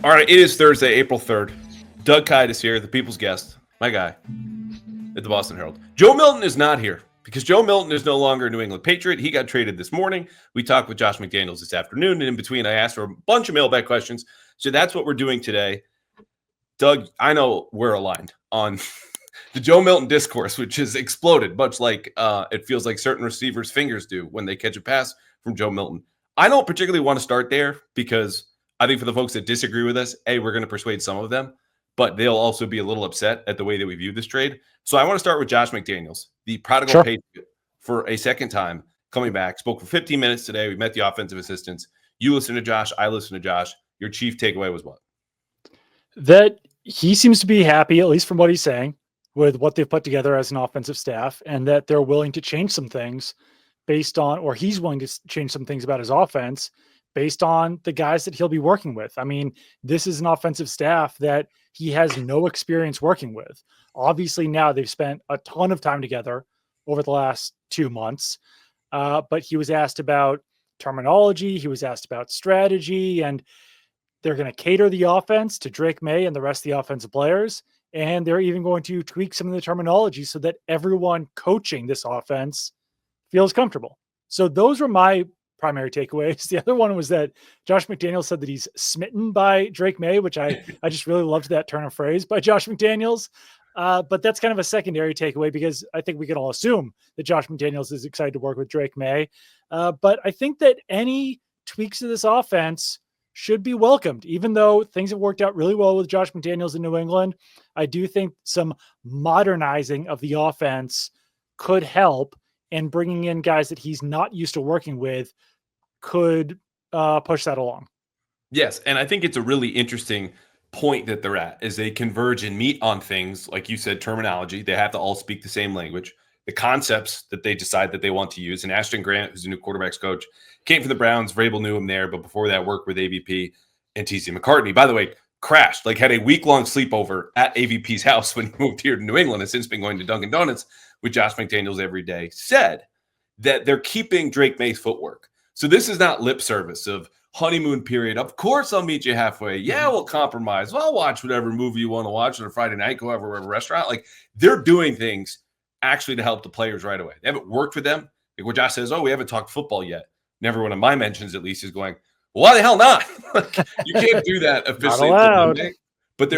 All right, it is Thursday, April 3rd. Doug Kyde is here, the people's guest, my guy, at the Boston Herald. Joe Milton is not here because Joe Milton is no longer a New England Patriot. He got traded this morning. We talked with Josh McDaniels this afternoon, and in between, I asked for a bunch of mailbag questions. So that's what we're doing today. Doug, I know we're aligned on the Joe Milton discourse, which has exploded, much like it feels like certain receivers' fingers do when they catch a pass from Joe Milton. I don't particularly want to start there because I think for the folks that disagree with us, we're going to persuade some of them, but they'll also be a little upset at the way that we view this trade. So I want to start with Josh McDaniels, the prodigal Patriot for a second time coming back. Spoke for 15 minutes today. We met the offensive assistants. You listen to Josh. I listen to Josh. Your chief takeaway was what? That he seems to be happy, at least from what he's saying, with what they've put together as an offensive staff, and that they're willing to change some things based on, or he's willing to change some things about his offense based on the guys that he'll be working with. I mean, this is an offensive staff that he has no experience working with. Obviously, now they've spent a ton of time together over the last 2 months, but he was asked about terminology. He was asked about strategy, and they're going to cater the offense to Drake Maye and the rest of the offensive players. And they're even going to tweak some of the terminology so that everyone coaching this offense feels comfortable. So those were my primary takeaways. The other one was that Josh McDaniels said that he's smitten by Drake Maye, which I just really loved that turn of phrase by Josh McDaniels. But that's kind of a secondary takeaway because I think we can all assume that Josh McDaniels is excited to work with Drake Maye. But I think that any tweaks to this offense should be welcomed, even though things have worked out really well with Josh McDaniels in New England. I do think some modernizing of the offense could help, and bringing in guys that he's not used to working with could push that along. Yes, and I think it's a really interesting point that they're at as they converge and meet on things, like you said, terminology. They have to all speak the same language. The concepts that they decide that they want to use. And Ashton Grant, who's the new quarterbacks coach, came from the Browns. Vrabel knew him there, but before that worked with AVP and TC McCartney. By the way, crashed, had a week-long sleepover at AVP's house when he moved here to New England, and since been going to Dunkin' Donuts with Josh McDaniels every day, said that they're keeping Drake Maye's footwork. So this is not lip service of honeymoon period. Of course, I'll meet you halfway. Yeah, we'll compromise. Well, I'll watch whatever movie you want to watch on a Friday night, go over to a restaurant. They're doing things actually to help the players right away. They haven't worked with them. Where Josh says, we haven't talked football yet. And every one of my mentions, at least, is going, well, why the hell not? You can't do that officially. But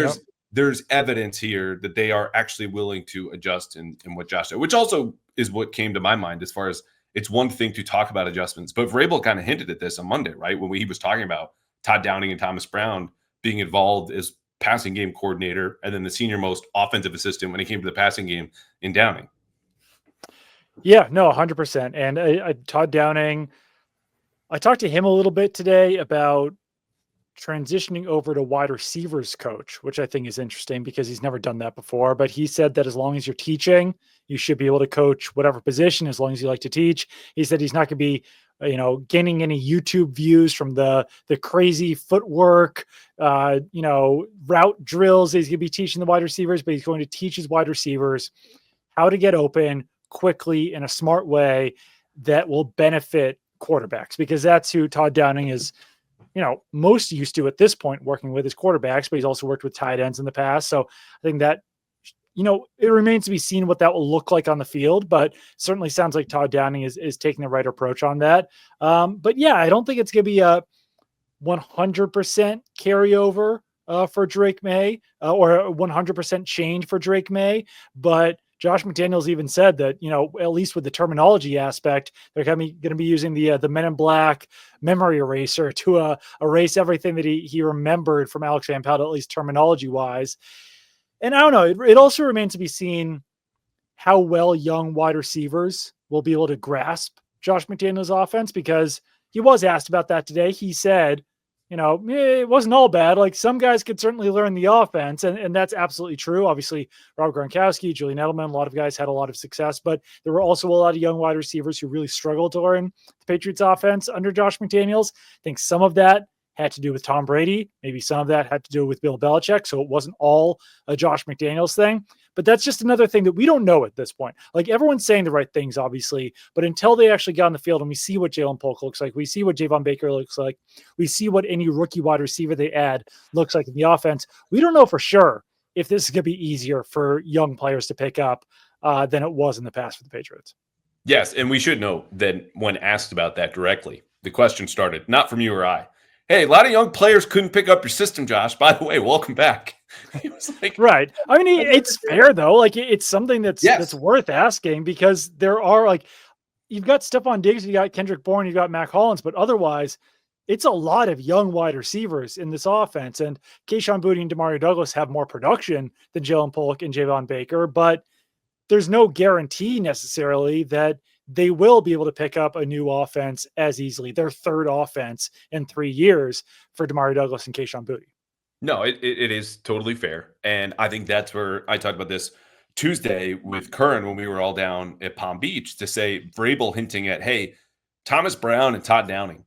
there's evidence here that they are actually willing to adjust in what Josh said, which also is what came to my mind as far as it's one thing to talk about adjustments. But Vrabel kind of hinted at this on Monday, right? When he was talking about Todd Downing and Thomas Brown being involved as passing game coordinator and then the senior most offensive assistant when it came to the passing game in Downing. Yeah, no, 100%. And Todd Downing, I talked to him a little bit today about transitioning over to wide receivers coach, which I think is interesting because he's never done that before. But he said that as long as you're teaching, you should be able to coach whatever position as long as you like to teach. He said he's not going to be, gaining any YouTube views from the crazy footwork, route drills. He's going to be teaching the wide receivers, but he's going to teach his wide receivers how to get open quickly in a smart way that will benefit quarterbacks, because that's who Todd Downing is, most used to at this point, working with his quarterbacks, but he's also worked with tight ends in the past. So I think that, it remains to be seen what that will look like on the field, but certainly sounds like Todd Downing is taking the right approach on that. But yeah, I don't think it's going to be a 100% carryover for Drake Maye or a 100% change for Drake Maye, but Josh McDaniels even said that, at least with the terminology aspect, they're going to be using the Men in Black memory eraser to erase everything that he remembered from Alex Van Pelt, at least terminology wise. And I don't know, it also remains to be seen how well young wide receivers will be able to grasp Josh McDaniels' offense, because he was asked about that today. He said, it wasn't all bad. Some guys could certainly learn the offense, and that's absolutely true. Obviously, Robert Gronkowski, Julian Edelman, a lot of guys had a lot of success, but there were also a lot of young wide receivers who really struggled to learn the Patriots offense under Josh McDaniels. I think some of that had to do with Tom Brady. Maybe some of that had to do with Bill Belichick. So it wasn't all a Josh McDaniels thing. But that's just another thing that we don't know at this point. Like everyone's saying the right things, obviously, but until they actually get on the field and we see what Jalen Polk looks like, we see what Javon Baker looks like, we see what any rookie wide receiver they add looks like in the offense, we don't know for sure if this is going to be easier for young players to pick up than it was in the past for the Patriots. Yes, and we should know that when asked about that directly, the question started not from you or I. Hey, a lot of young players couldn't pick up your system, Josh. By the way, welcome back. He was like, right. I mean, it's fair though. Like it's something that's worth asking because there are like you've got Stephon Diggs, you got Kendrick Bourne, you got Mac Hollins, but otherwise, it's a lot of young wide receivers in this offense. And Kayshon Boutte and Demario Douglas have more production than Jalen Polk and Javon Baker, but there's no guarantee necessarily that they will be able to pick up a new offense as easily. Their third offense in 3 years for Demario Douglas and Kayshon Boutte. No, it is totally fair. And I think that's where I talked about this Tuesday with Curran when we were all down at Palm Beach to say Vrabel hinting at, hey, Thomas Brown and Todd Downing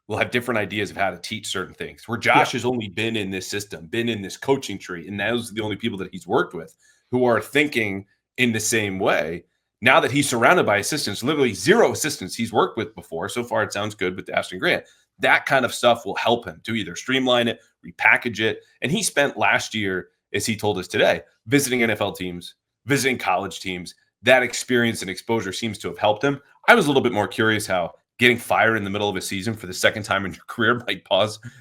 will have different ideas of how to teach certain things, where Josh has only been in this system, been in this coaching tree, and those are the only people that he's worked with who are thinking in the same way. Now that he's surrounded by assistants, literally zero assistants he's worked with before. So far, it sounds good with Ashton Grant. That kind of stuff will help him to either streamline it, repackage it. And he spent last year, as he told us today, visiting NFL teams, visiting college teams. That experience and exposure seems to have helped him. I was a little bit more curious how getting fired in the middle of a season for the second time in your career might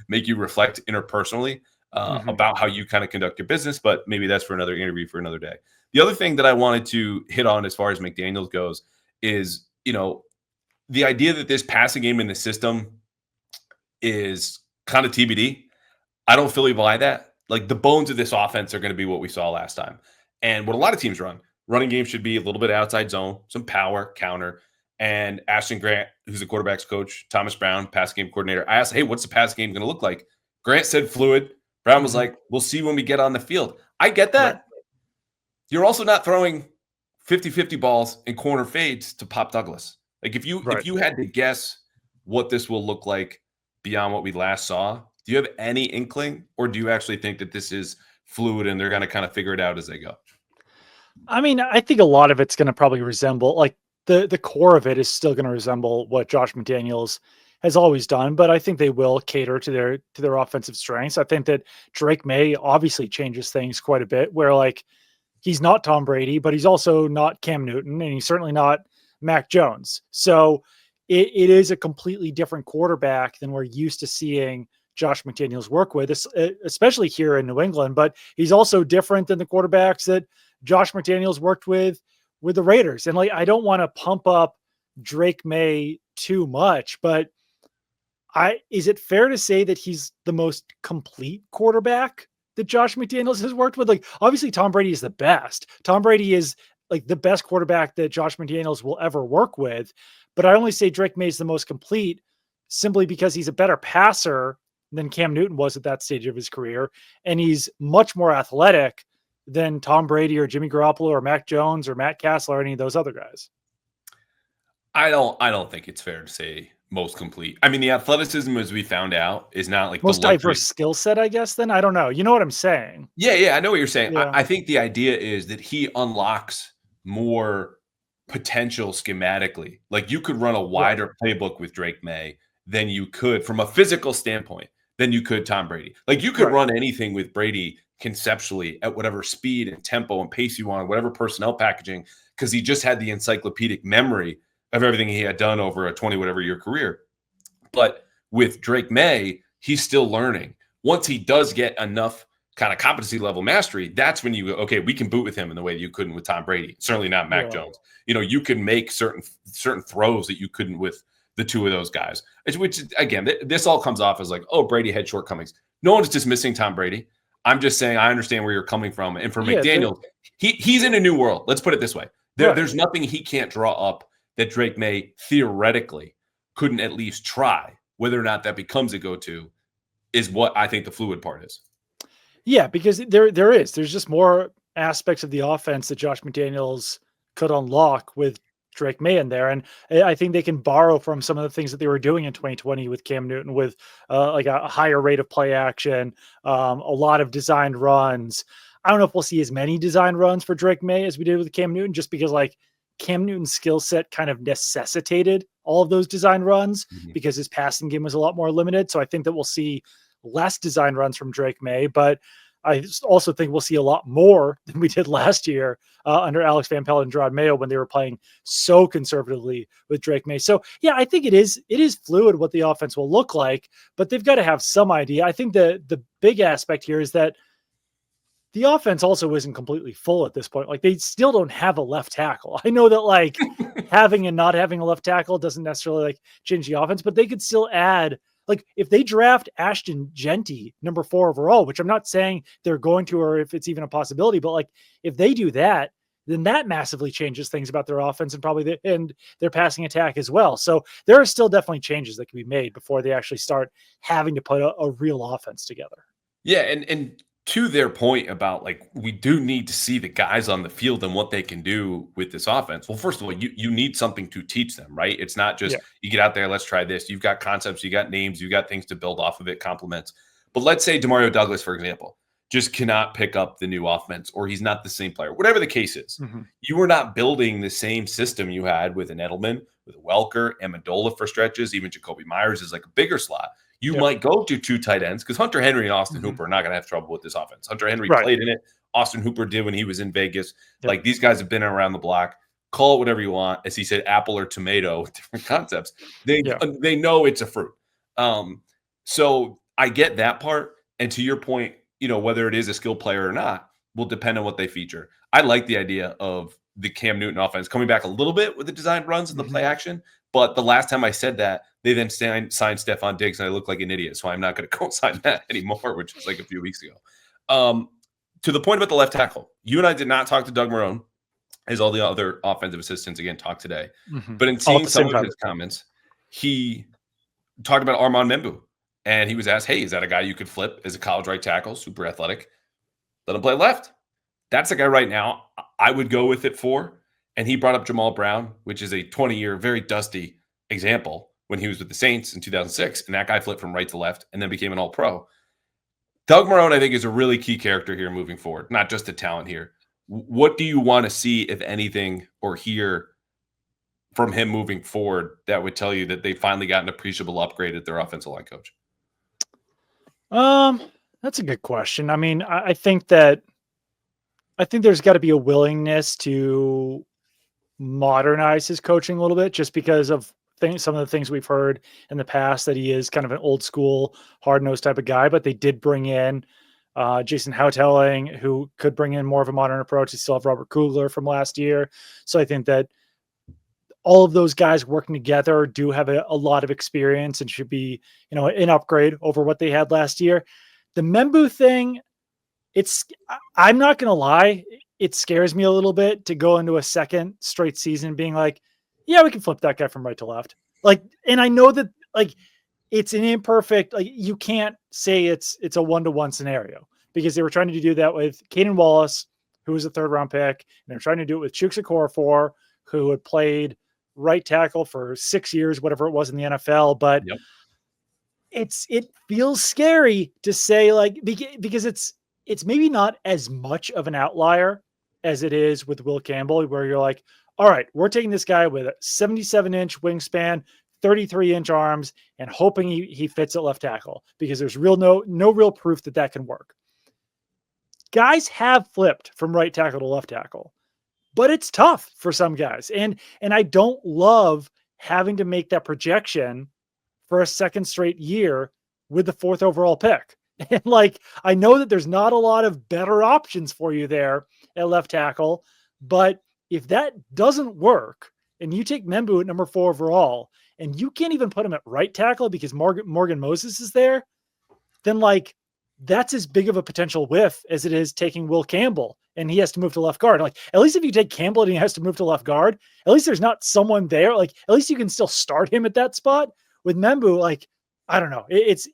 make you reflect interpersonally about how you kind of conduct your business. But maybe that's for another interview for another day. The other thing that I wanted to hit on as far as McDaniels goes is, the idea that this passing game in the system is kind of TBD. I don't fully buy that. Like the bones of this offense are going to be what we saw last time. And what a lot of teams running game should be a little bit outside zone, some power, counter. And Ashton Grant, who's the quarterback's coach, Thomas Brown, pass game coordinator, I asked, hey, what's the pass game going to look like? Grant said fluid. Brown was like, we'll see when we get on the field. I get that. Right. You're also not throwing 50-50 balls and corner fades to Pop Douglas. Like if you had to guess what this will look like beyond what we last saw, do you have any inkling, or do you actually think that this is fluid and they're going to kind of figure it out as they go? I mean, I think a lot of it's going to probably resemble, like the core of it is still going to resemble what Josh McDaniels has always done, but I think they will cater to their offensive strengths. I think that Drake Maye obviously changes things quite a bit, where like he's not Tom Brady, but he's also not Cam Newton, and he's certainly not Mac Jones. So it is a completely different quarterback than we're used to seeing Josh McDaniels work with, especially here in New England. But he's also different than the quarterbacks that Josh McDaniels worked with the Raiders. And like, I don't want to pump up Drake Maye too much, but is it fair to say that he's the most complete quarterback that Josh McDaniels has worked with? Like, obviously Tom Brady is the best. Tom Brady is like the best quarterback that Josh McDaniels will ever work with. But I only say Drake Maye is the most complete simply because he's a better passer than Cam Newton was at that stage of his career. And he's much more athletic than Tom Brady or Jimmy Garoppolo or Mac Jones or Matt Castle or any of those other guys. I don't think it's fair to say most complete. I mean, the athleticism, as we found out, is not like most diverse skill set, I guess. Then I don't know. You know what I'm saying? Yeah, I know what you're saying. Yeah. I think the idea is that he unlocks more potential schematically. Like you could run a wider playbook with Drake Maye than you could from a physical standpoint than you could Tom Brady. Like you could run anything with Brady conceptually at whatever speed and tempo and pace you want, whatever personnel packaging, because he just had the encyclopedic memory of everything he had done over a 20 whatever year career. But with Drake Maye, he's still learning. Once he does get enough kind of competency level mastery, that's when you go, okay, we can boot with him in the way you couldn't with Tom Brady. Certainly not Mac Jones. You can make certain throws that you couldn't with the two of those guys. Which again, this all comes off as like, oh, Brady had shortcomings. No one's dismissing Tom Brady. I'm just saying I understand where you're coming from. And for McDaniels, he's in a new world. Let's put it this way. There's nothing he can't draw up that Drake Maye theoretically couldn't at least try. Whether or not that becomes a go-to is what I think the fluid part is. Yeah, because there's just more aspects of the offense that Josh McDaniels could unlock with Drake Maye in there. And I think they can borrow from some of the things that they were doing in 2020 with Cam Newton, with like a higher rate of play action, a lot of designed runs. I don't know if we'll see as many designed runs for Drake Maye as we did with Cam Newton, just because like Cam Newton's skill set kind of necessitated all of those design runs because his passing game was a lot more limited. So I think that we'll see less design runs from Drake Maye, but I also think we'll see a lot more than we did last year under Alex Van Pelt and Gerard Mayo when they were playing so conservatively with Drake Maye. So yeah, I think it is fluid what the offense will look like, but they've got to have some idea. I think the big aspect here is that the offense also isn't completely full at this point. Like they still don't have a left tackle. I know that like having and not having a left tackle doesn't necessarily like change the offense, but they could still add, like if they draft Ashton Genty number 4 overall, which I'm not saying they're going to, or if it's even a possibility, but like if they do that, then that massively changes things about their offense and probably their passing attack as well. So there are still definitely changes that can be made before they actually start having to put a real offense together. Yeah, and to their point about like we do need to see the guys on the field and what they can do with this offense. Well, first of all, you need something to teach them, right? It's not just you get out there, let's try this. You've got concepts, you got names, you got things to build off of it, compliments. But let's say Demario Douglas, for example, just cannot pick up the new offense, or he's not the same player, whatever the case is. You were not building the same system you had with an Edelman, with a Welker, Amendola for stretches, even Jacoby Myers is like a bigger slot. You might go to 2 tight ends because Hunter Henry and Austin Hooper are not going to have trouble with this offense. Hunter Henry played in it. Austin Hooper did when he was in Vegas. Like these guys have been around the block. Call it whatever you want. As he said, apple or tomato, different concepts. They know it's a fruit. So I get that part. And to your point, whether it is a skill player or not will depend on what they feature. I like the idea of the Cam Newton offense coming back a little bit with the designed runs and the play action. But the last time I said that, they then signed Stephon Diggs, and I look like an idiot. So I'm not going to co-sign that anymore, which was like a few weeks ago. To the point about the left tackle, you and I did not talk to Doug Marrone, as all the other offensive assistants, again, talked today. But in seeing some of his comments, he talked about Armand Membu. And he was asked, hey, is that a guy you could flip as a college right tackle, super athletic? Let him play left. That's a guy right now I would go with it for. And he brought up Jamal Brown, which is a 20-year, very dusty example when he was with the Saints in 2006. And that guy flipped from right to left and then became an all-pro. Doug Marrone, I think, is a really key character here moving forward, not just a talent here. What do you want to see, if anything, or hear from him moving forward that would tell you that they finally got an appreciable upgrade at their offensive line coach? That's a good question. I mean, I think there's got to be a willingness to modernize his coaching a little bit, just because of some of the things we've heard in the past, that he is kind of an old school, hard-nosed type of guy. But they did bring in Jason Houteling, who could bring in more of a modern approach. They still have Robert Kugler from last year. So I think that all of those guys working together do have a lot of experience and should be, an upgrade over what they had last year. The Membu thing, I'm not going to lie, it scares me a little bit to go into a second straight season being like, yeah, we can flip that guy from right to left. Like, and I know that like it's an imperfect, like you can't say it's a 1-to-1 scenario, because they were trying to do that with Caden Wallace, who was a 3rd-round pick, and they're trying to do it with Chuks Okorafor, who had played right tackle for 6 years, whatever it was in the NFL. But it feels scary to say, like, because it's maybe not as much of an outlier as it is with Will Campbell, where you're like, all right, we're taking this guy with a 77-inch wingspan, 33-inch arms, and hoping he fits at left tackle, because there's no real proof that can work. Guys have flipped from right tackle to left tackle, but it's tough for some guys. And I don't love having to make that projection for a second straight year with the 4th overall pick. And like, I know that there's not a lot of better options for you there at left tackle, but if that doesn't work and you take Membu at number 4 overall and you can't even put him at right tackle because Morgan Moses is there, then like, that's as big of a potential whiff as it is taking Will Campbell and he has to move to left guard. Like, at least if you take Campbell and he has to move to left guard, at least there's not someone there. Like, at least you can still start him at that spot. With Membu, like, I don't know. It's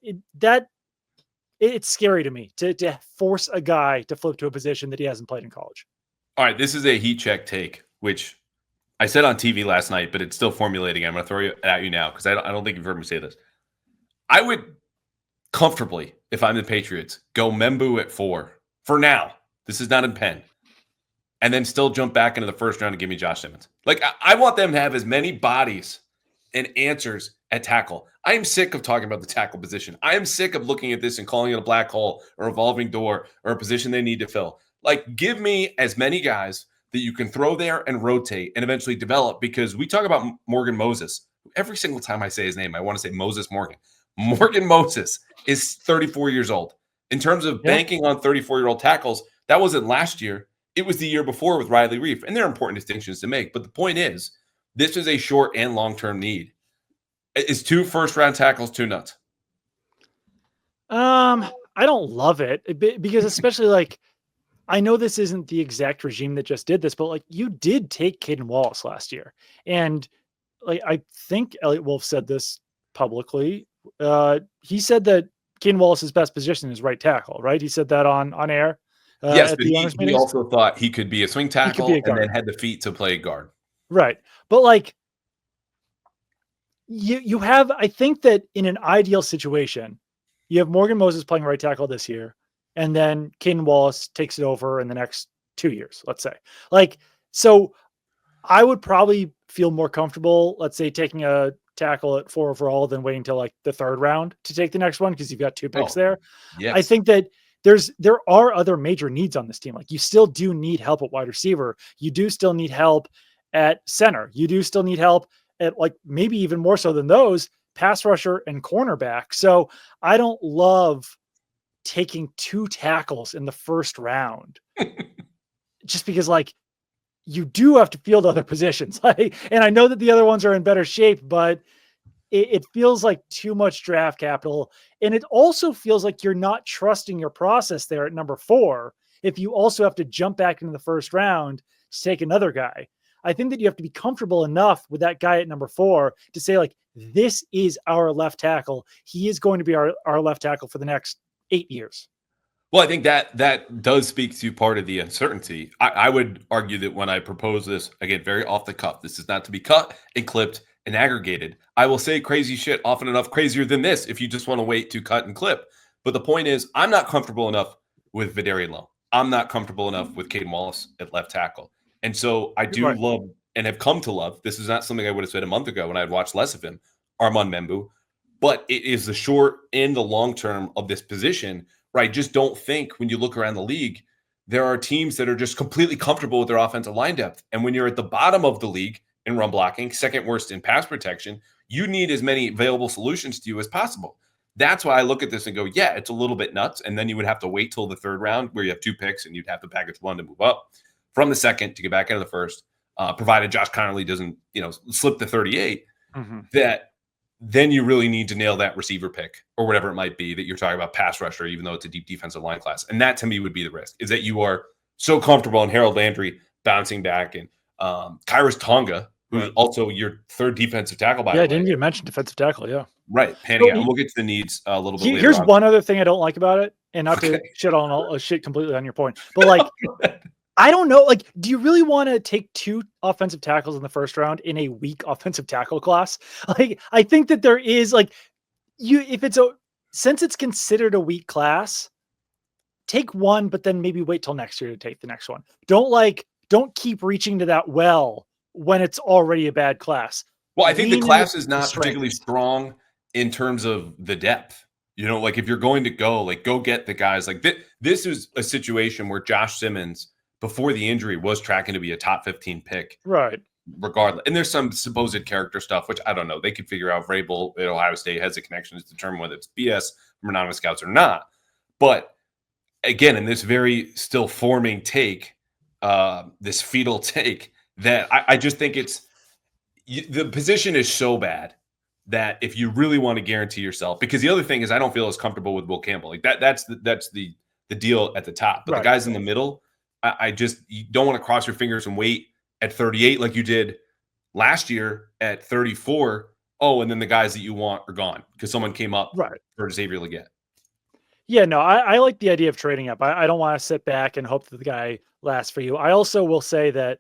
scary to me to force a guy to flip to a position that he hasn't played in college. All right, this is a heat check take, which I said on TV last night, but it's still formulating. I'm going to throw it at you now because I don't think you've heard me say this. I would comfortably, if I'm the Patriots, go Membu at 4 for now. This is not in pen. And then still jump back into the first round and give me Josh Simmons. Like, I want them to have as many bodies and answers at tackle. I am sick of talking about the tackle position. I am sick of looking at this and calling it a black hole or a revolving door or a position they need to fill. Like, give me as many guys that you can throw there and rotate and eventually develop, because we talk about Morgan Moses. Every single time I say his name, I want to say Moses Morgan. Morgan Moses is 34 years old. In terms of banking on 34-year-old tackles, that wasn't last year. It was the year before with Riley Reif, and there are important distinctions to make. But the point is, this is a short and long-term need. Is 2 first-round tackles too nuts? I don't love it because especially like, I know this isn't the exact regime that just did this, but like you did take Caden Wallace last year. And like, I think Elliot Wolf said this publicly. He said that Caden Wallace's best position is right tackle, right? He said that on air. Yes, At but the owners' he meetings. also thought he could be a swing He could be tackle a and guard. then had the feet to play guard. Right. But like, you have, I think that in an ideal situation, you have Morgan Moses playing right tackle this year, and then Caden Wallace takes it over in the next 2 years, let's say. Like, so I would probably feel more comfortable, let's say, taking a tackle at 4 overall than waiting until like the 3rd round to take the next one, because you've got 2 picks there. Yes. I think that there are other major needs on this team. Like, you still do need help at wide receiver. You do still need help at center. You do still need help at, like, maybe even more so than those, pass rusher and cornerback. So I don't love taking 2 tackles in the 1st round just because, like, you do have to field other positions. Like, and I know that the other ones are in better shape, but it feels like too much draft capital. And it also feels like you're not trusting your process there at number 4 if you also have to jump back into the 1st round to take another guy. I think that you have to be comfortable enough with that guy at number 4 to say, like, this is our left tackle. He is going to be our left tackle for the next 8 years. Well, I think that does speak to part of the uncertainty. I would argue that when I propose this, again, very off the cuff, this is not to be cut and clipped and aggregated. I will say crazy shit often enough, crazier than this, if you just want to wait to cut and clip. But the point is, I'm not comfortable enough with Vidarian Lowe. I'm not comfortable enough with Caden Wallace at left tackle. And so I do love and have come to love, this is not something I would have said a month ago when I had watched less of him, Armand Membu, but it is the short and the long term of this position where I just don't think, when you look around the league, there are teams that are just completely comfortable with their offensive line depth. And when you're at the bottom of the league in run blocking, 2nd worst in pass protection, you need as many available solutions to you as possible. That's why I look at this and go, yeah, it's a little bit nuts. And then you would have to wait till the 3rd round where you have 2 picks and you'd have to package 1 to move up from the 2nd to get back into the 1st, provided Josh Connerly doesn't, slip to 38, that then you really need to nail that receiver pick or whatever it might be that you're talking about, pass rusher, even though it's a deep defensive line class. And that to me would be the risk, is that you are so comfortable in Harold Landry bouncing back and Kyrus Tonga, who's also your 3rd defensive tackle, by the way. Yeah, I didn't even mention defensive tackle. Yeah. Right. Panning out. And we'll get to the needs a little bit later. Here's one other thing I don't like about it, and not to shit completely on your point, but like, I don't know. Like, do you really want to take 2 offensive tackles in the 1st round in a weak offensive tackle class? Like, I think that there is, like, since it's considered a weak class, take 1, but then maybe wait till next year to take the next one. Don't keep reaching to that well when it's already a bad class. Well, I think the class is not particularly strong in terms of the depth. Like, if you're going to go get the guys. Like, this is a situation where Josh Simmons, before the injury, was tracking to be a top 15 pick. Right. Regardless. And there's some supposed character stuff, which I don't know. They could figure out. Vrabel at Ohio State has a connection to determine whether it's BS from anonymous scouts or not. But again, in this very still forming take, this fetal take, that I just think the position is so bad that if you really want to guarantee yourself, because the other thing is, I don't feel as comfortable with Will Campbell. Like that's the deal at the top. But the guys in the middle, you don't want to cross your fingers and wait at 38 like you did last year at 34. Oh, and then the guys that you want are gone because someone came up for Xavier Legette. Yeah, no, I like the idea of trading up. I don't want to sit back and hope that the guy lasts for you. I also will say that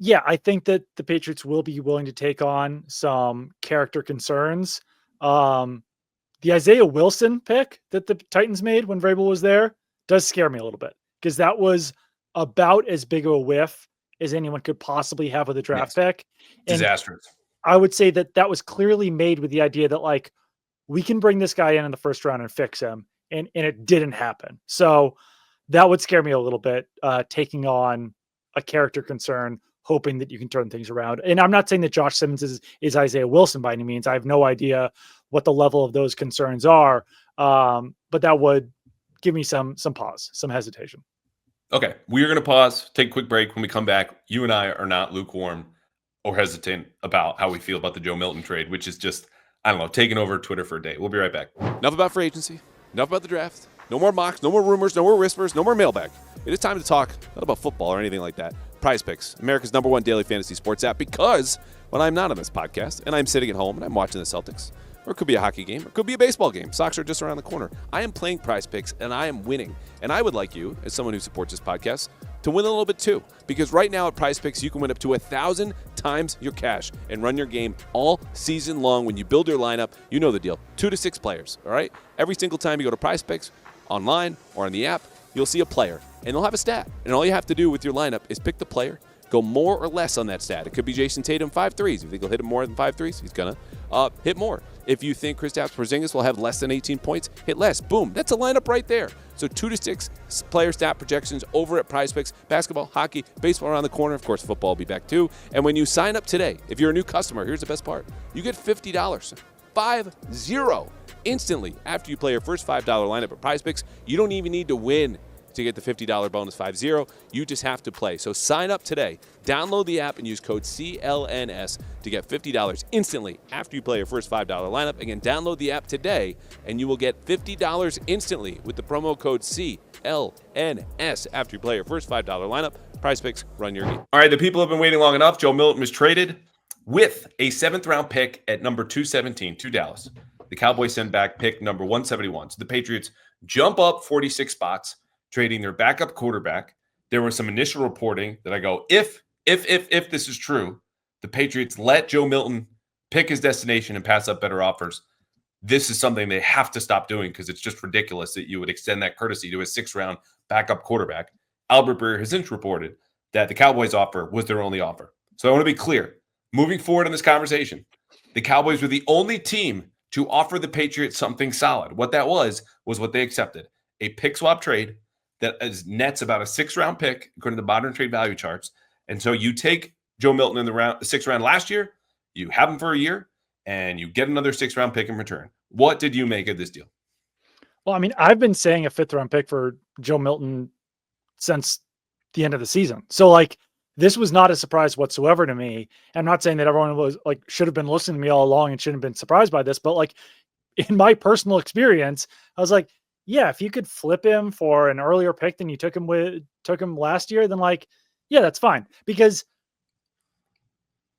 Yeah, I think that the Patriots will be willing to take on some character concerns. The Isaiah Wilson pick that the Titans made when Vrabel was there does scare me a little bit because that was about as big of a whiff as anyone could possibly have with a draft Yes. pick. And Disastrous. I would say that that was clearly made with the idea that like we can bring this guy in the first round and fix him, and it didn't happen. So that would scare me a little bit, taking on a character concern, hoping that you can turn things around. And I'm not saying that Josh Simmons is Isaiah Wilson by any means. I have no idea what the level of those concerns are, but that would give me some pause, some hesitation. Okay, we are going to pause, take a quick break. When we come back, you and I are not lukewarm or hesitant about how we feel about the Joe Milton trade, which is just, I don't know, taking over Twitter for a day. We'll be right back. Enough about free agency. Enough about the draft. No more mocks, no more rumors, no more whispers, no more mailbag. It is time to talk, not about football or anything like that. Prize Picks, America's #1 daily fantasy sports app, because when I'm not on this podcast and I'm sitting at home and I'm watching the Celtics, or it could be a hockey game, or it could be a baseball game. Sox are just around the corner. I am playing Prize Picks and I am winning. And I would like you, as someone who supports this podcast, to win a little bit too. Because right now at Prize Picks, you can win up to 1,000 times your cash and run your game all season long. When you build your lineup, you know the deal. 2 to 6 players, all right? Every single time you go to Prize Picks, online or on the app, you'll see a player and they'll have a stat. And all you have to do with your lineup is pick the player, go more or less on that stat. It could be Jason Tatum 5 threes. If you think he'll hit him more than 5 threes, he's going to hit more. If you think Kristaps Porzingis will have less than 18 points, hit less. Boom. That's a lineup right there. So 2 to 6 player stat projections over at Prize Picks. Basketball, hockey, baseball around the corner. Of course, football will be back too. And when you sign up today, if you're a new customer, here's the best part. You get $50. 50 instantly after you play your first $5 lineup at Prize Picks. You don't even need to win to get the $50 bonus 50. You just have to play. So sign up today. Download the app and use code CLNS to get $50 instantly after you play your first $5 lineup. Again, download the app today and you will get $50 instantly with the promo code CLNS after you play your first $5 lineup. Prize Picks, run your game. All right, the people have been waiting long enough. Joe Milton was traded with a 7th-round pick at number 217 to Dallas. The Cowboys send back pick number 171. So the Patriots jump up 46 spots, trading their backup quarterback. There was some initial reporting that I go, if this is true, the Patriots let Joe Milton pick his destination and pass up better offers. This is something they have to stop doing because it's just ridiculous that you would extend that courtesy to a 6th-round backup quarterback. Albert Breer has since reported that the Cowboys offer was their only offer. So I want to be clear. Moving forward in this conversation, the Cowboys were the only team to offer the Patriots something solid. What that was what they accepted. A pick swap trade that is nets about a 6th-round pick, according to the modern trade value charts. And so you take Joe Milton in the 6th round last year, you have him for a year, and you get another 6th-round pick in return. What did you make of this deal? Well, I mean, I've been saying a 5th-round pick for Joe Milton since the end of the season. So like, this was not a surprise whatsoever to me. I'm not saying that everyone was like, should have been listening to me all along and shouldn't have been surprised by this, but like in my personal experience, I was like, yeah, if you could flip him for an earlier pick than you took him last year, then like, yeah, that's fine. Because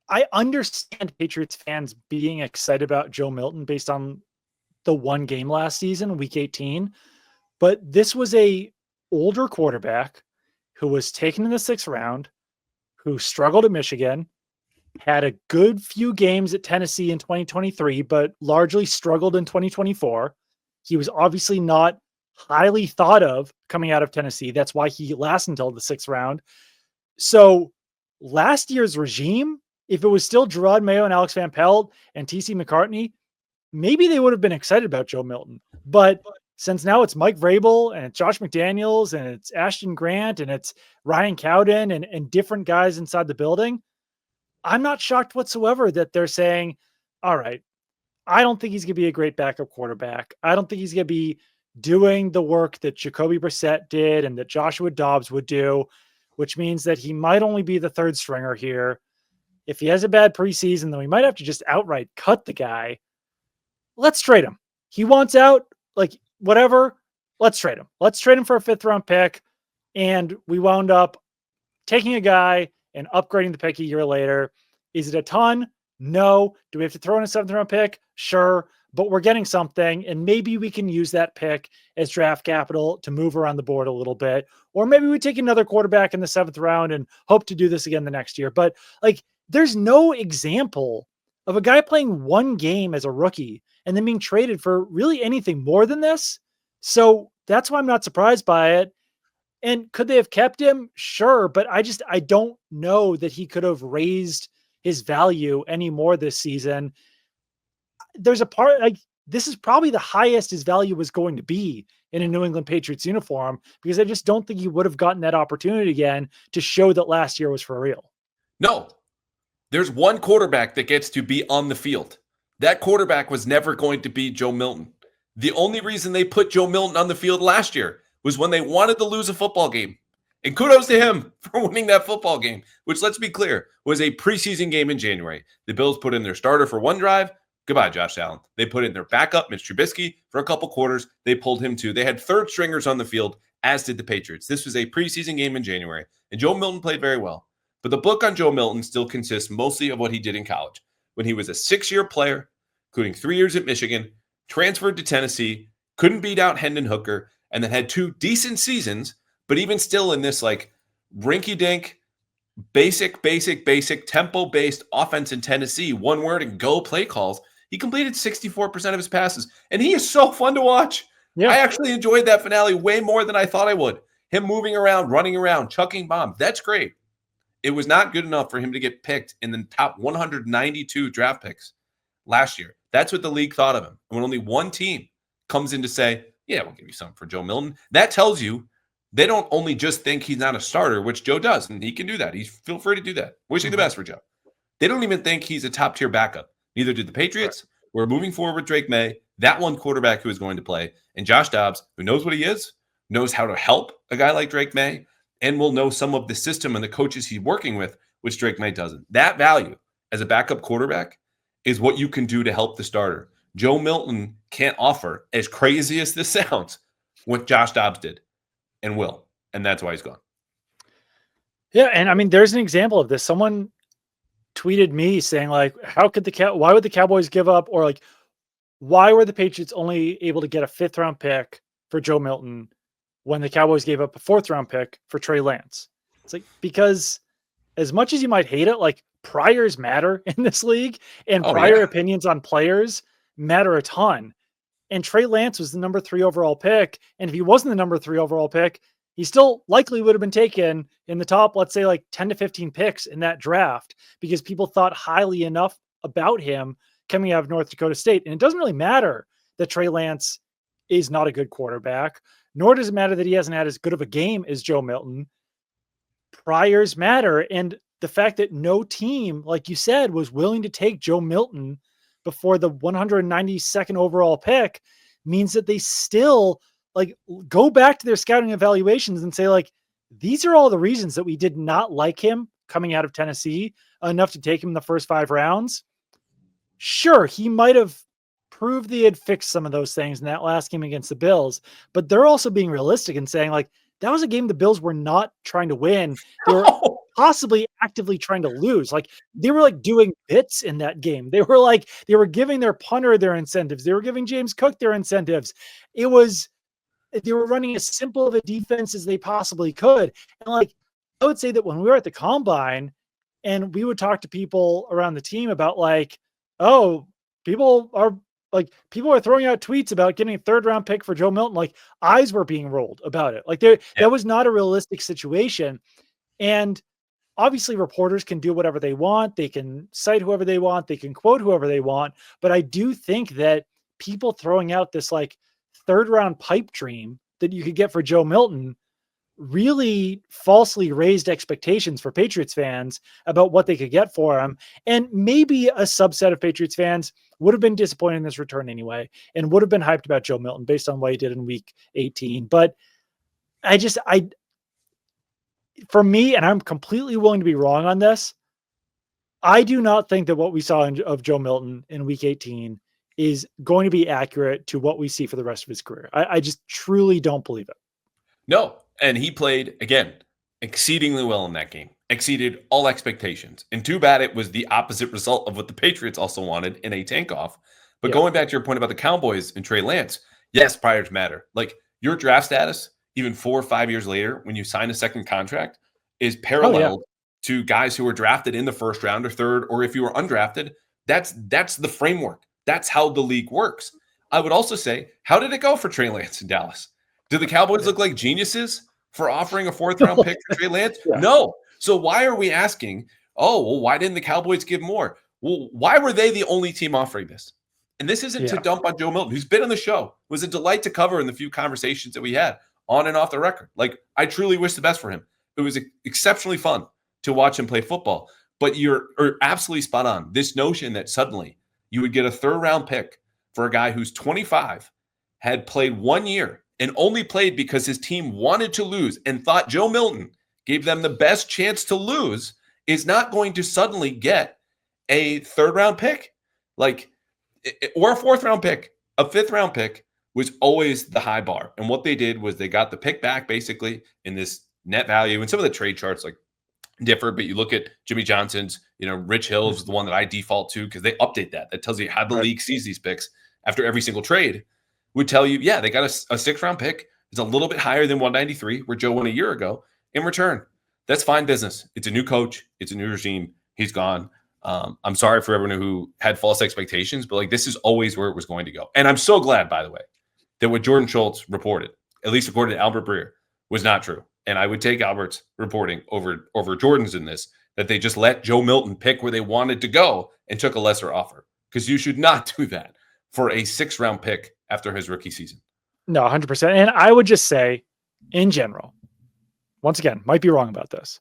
I understand Patriots fans being excited about Joe Milton based on the one game last season, week 18, but this was a older quarterback who was taken in the 6th round, who struggled at Michigan, had a good few games at Tennessee in 2023, but largely struggled in 2024. He was obviously not highly thought of coming out of Tennessee. That's why he lasted until the 6th round. So last year's regime, if it was still Gerard Mayo and Alex Van Pelt and TC McCartney, maybe they would have been excited about Joe Milton. But since now it's Mike Vrabel and it's Josh McDaniels and it's Ashton Grant and it's Ryan Cowden and different guys inside the building, I'm not shocked whatsoever that they're saying, all right, I don't think he's going to be a great backup quarterback. I don't think he's going to be doing the work that Jacoby Brissett did and that Joshua Dobbs would do, which means that he might only be the 3rd stringer here. If he has a bad preseason, then we might have to just outright cut the guy. Let's trade him. He wants out, like whatever. Let's trade him. Let's trade him for a 5th-round pick. And we wound up taking a guy and upgrading the pick a year later. Is it a ton? No. Do we have to throw in a 7th-round pick? Sure. but we're getting something, and maybe we can use that pick as draft capital to move around the board a little bit. Or maybe we take another quarterback in the 7th round and hope to do this again the next year. But like, there's no example of a guy playing one game as a rookie and then being traded for really anything more than this. So that's why I'm not surprised by it. And could they have kept him? Sure. But I don't know that he could have raised his value any more this season. There's a part, like, this is probably the highest his value was going to be in a New England Patriots uniform, because I just don't think he would have gotten that opportunity again to show that last year was for real. No, there's one quarterback that gets to be on the field. That quarterback was never going to be Joe Milton. The only reason they put Joe Milton on the field last year was when they wanted to lose a football game. And kudos to him for winning that football game, which, let's be clear, was a preseason game in January. The Bills put in their starter for one drive. Goodbye, Josh Allen. They put in their backup, Mitch Trubisky, for a couple quarters. They pulled him too. They had third stringers on the field, as did the Patriots. This was a preseason game in January, and Joe Milton played very well. But the book on Joe Milton still consists mostly of what he did in college, when he was a 6-year player, including 3 years at Michigan, transferred to Tennessee, couldn't beat out Hendon Hooker, and then had 2 decent seasons, but even still in this like rinky-dink, basic tempo-based offense in Tennessee, one word and go play calls, he completed 64% of his passes, and he is so fun to watch. Yeah. I actually enjoyed that finale way more than I thought I would. Him moving around, running around, chucking bombs, that's great. It was not good enough for him to get picked in the top 192 draft picks last year. That's what the league thought of him. And when only one team comes in to say, yeah, we'll give you something for Joe Milton, that tells you they don't only just think he's not a starter, which Joe does, and he can do that. Feel free to do that. Wishing the best for Joe. They don't even think he's a top-tier backup. Neither did the Patriots. Right. We're moving forward with Drake Maye, that one quarterback who is going to play, and Josh Dobbs, who knows what he is, knows how to help a guy like Drake Maye, and will know some of the system and the coaches he's working with, which Drake Maye doesn't. That value as a backup quarterback is what you can do to help the starter. Joe Milton can't offer, as crazy as this sounds, what Josh Dobbs did and will. And that's why he's gone. Yeah. And I mean, there's an example of this. Someone tweeted me saying, like, why would the Cowboys give up, or like, why were the Patriots only able to get a 5th round pick for Joe Milton when the Cowboys gave up a 4th round pick for Trey Lance? It's like, because as much as you might hate it, like, priors matter in this league, and prior opinions on players matter a ton. And Trey Lance was the number 3 overall pick. And if he wasn't the number 3 overall pick, he still likely would have been taken in the top, let's say, like 10 to 15 picks in that draft, because people thought highly enough about him coming out of North Dakota State. And it doesn't really matter that Trey Lance is not a good quarterback, nor does it matter that he hasn't had as good of a game as Joe Milton. Priors matter. And the fact that no team, like you said, was willing to take Joe Milton before the 192nd overall pick means that they still like go back to their scouting evaluations and say, like, these are all the reasons that we did not like him coming out of Tennessee enough to take him in the first 5 rounds. Sure, he might have proved he had fixed some of those things in that last game against the Bills, but they're also being realistic and saying, like, that was a game the Bills were not trying to win. They were possibly actively trying to lose. Like, they were like doing bits in that game. They were giving their punter their incentives. They were giving James Cook their incentives. They were running as simple of a defense as they possibly could. And like, I would say that when we were at the combine and we would talk to people around the team about, like, oh, people are throwing out tweets about getting a 3rd round pick for Joe Milton. Like, eyes were being rolled about it. Like, that was not a realistic situation. And obviously reporters can do whatever they want. They can cite whoever they want. They can quote whoever they want. But I do think that people throwing out this like 3rd round pipe dream that you could get for Joe Milton really falsely raised expectations for Patriots fans about what they could get for him. And maybe a subset of Patriots fans would have been disappointed in this return anyway, and would have been hyped about Joe Milton based on what he did in week 18. But for me, and I'm completely willing to be wrong on this, I do not think that what we saw of Joe Milton in week 18 is going to be accurate to what we see for the rest of his career. I just truly don't believe it. No. And he played, again, exceedingly well in that game. Exceeded all expectations. And too bad it was the opposite result of what the Patriots also wanted in a tank-off. But going back to your point about the Cowboys and Trey Lance, yes, priors matter. Like your draft status, even 4 or 5 years later, when you sign a second contract, is paralleled to guys who were drafted in the first round or third, or if you were undrafted, that's the framework. That's how the league works. I would also say, how did it go for Trey Lance in Dallas? Did the Cowboys look like geniuses for offering a 4th-round pick for Trey Lance? No. So why are we asking, why didn't the Cowboys give more? Well, why were they the only team offering this? And this isn't to dump on Joe Milton, who's been on the show. It was a delight to cover in the few conversations that we had on and off the record. Like, I truly wish the best for him. It was exceptionally fun to watch him play football. But you're absolutely spot on. This notion that suddenly you would get a 3rd-round pick for a guy who's 25, had played 1 year, and only played because his team wanted to lose and thought Joe Milton gave them the best chance to lose, is not going to suddenly get a 3rd-round pick. Or a 4th-round pick. A 5th-round pick was always the high bar. And what they did was they got the pick back basically in this net value. And some of the trade charts differ, but you look at Jimmy Johnson's, Rich Hill's is the one that I default to because they update that. That tells you how the league sees these picks after every single trade. Would tell you, they got a 6th-round pick. It's a little bit higher than 193, where Joe went a year ago. In return, that's fine business. It's a new coach. It's a new regime. He's gone. I'm sorry for everyone who had false expectations, but this is always where it was going to go. And I'm so glad, by the way, that what Jordan Schultz reported, at least according to Albert Breer, was not true. And I would take Albert's reporting over Jordan's in this, that they just let Joe Milton pick where they wanted to go and took a lesser offer. Because you should not do that for a 6th-round pick after his rookie season. No, 100%. And I would just say, in general, once again, might be wrong about this,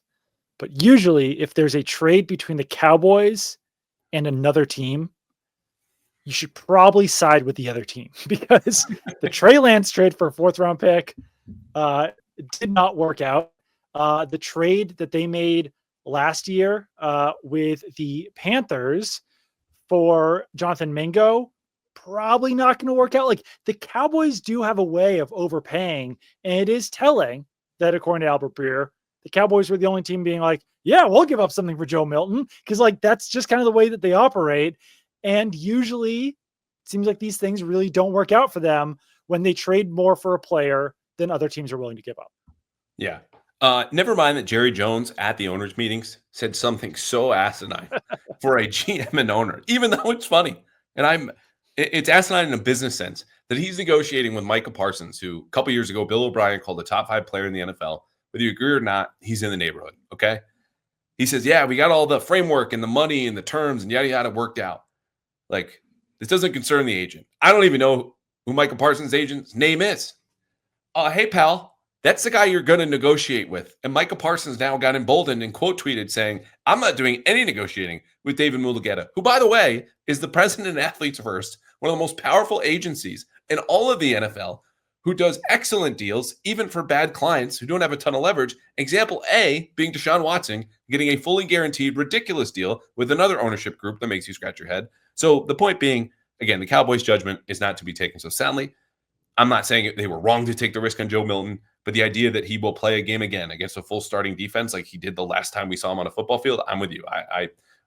but usually if there's a trade between the Cowboys and another team, you should probably side with the other team, because the Trey Lance trade for a 4th-round pick did not work out. The trade that they made last year with the Panthers for Jonathan Mingo, probably not going to work out. The Cowboys do have a way of overpaying, and it is telling that, according to Albert Breer, the Cowboys were the only team being we'll give up something for Joe Milton, because that's just kind of the way that they operate. And usually it seems like these things really don't work out for them when they trade more for a player than other teams are willing to give up. Yeah. Never mind that Jerry Jones at the owners' meetings said something so asinine for a GM and owner, even though it's funny. And it's asinine in a business sense that he's negotiating with Micah Parsons, who a couple years ago, Bill O'Brien called a top 5 player in the NFL. Whether you agree or not, he's in the neighborhood. Okay. He says, we got all the framework and the money and the terms and yada, yada worked out. This doesn't concern the agent. I don't even know who Micah Parsons' agent's name is. Hey, pal, that's the guy you're going to negotiate with. And Micah Parsons now got emboldened and quote tweeted saying, I'm not doing any negotiating with David Mulugeta, who, by the way, is the president of Athletes First, one of the most powerful agencies in all of the NFL, who does excellent deals, even for bad clients who don't have a ton of leverage. Example A being Deshaun Watson getting a fully guaranteed, ridiculous deal with another ownership group that makes you scratch your head. So the point being, again, the Cowboys' judgment is not to be taken so soundly. I'm not saying they were wrong to take the risk on Joe Milton, but the idea that he will play a game again against a full starting defense like he did the last time we saw him on a football field, I'm with you.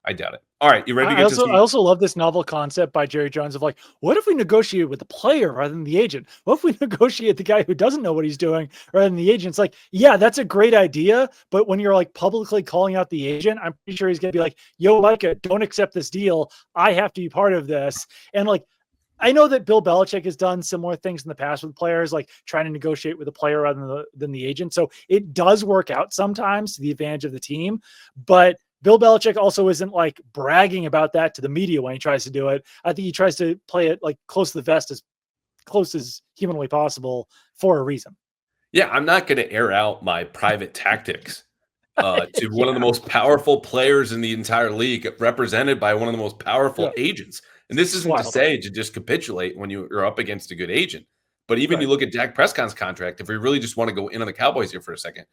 I doubt it. All right, you ready to get I also love this novel concept by Jerry Jones of what if we negotiate with the player rather than the agent? What if we negotiate the guy who doesn't know what he's doing rather than the agent? It's that's a great idea, but when you're publicly calling out the agent, I'm pretty sure he's going to be yo, Micah, don't accept this deal. I have to be part of this. And I know that Bill Belichick has done similar things in the past with players, trying to negotiate with a player rather than the agent. So it does work out sometimes to the advantage of the team, but Bill Belichick also isn't bragging about that to the media when he tries to do it. I think he tries to play it close to the vest, as close as humanly possible, for a reason. Yeah, I'm not going to air out my private tactics to one of the most powerful players in the entire league, represented by one of the most powerful agents. And this isn't to say to just capitulate when you're up against a good agent. But even you look at Dak Prescott's contract, if we really just want to go in on the Cowboys here for a second,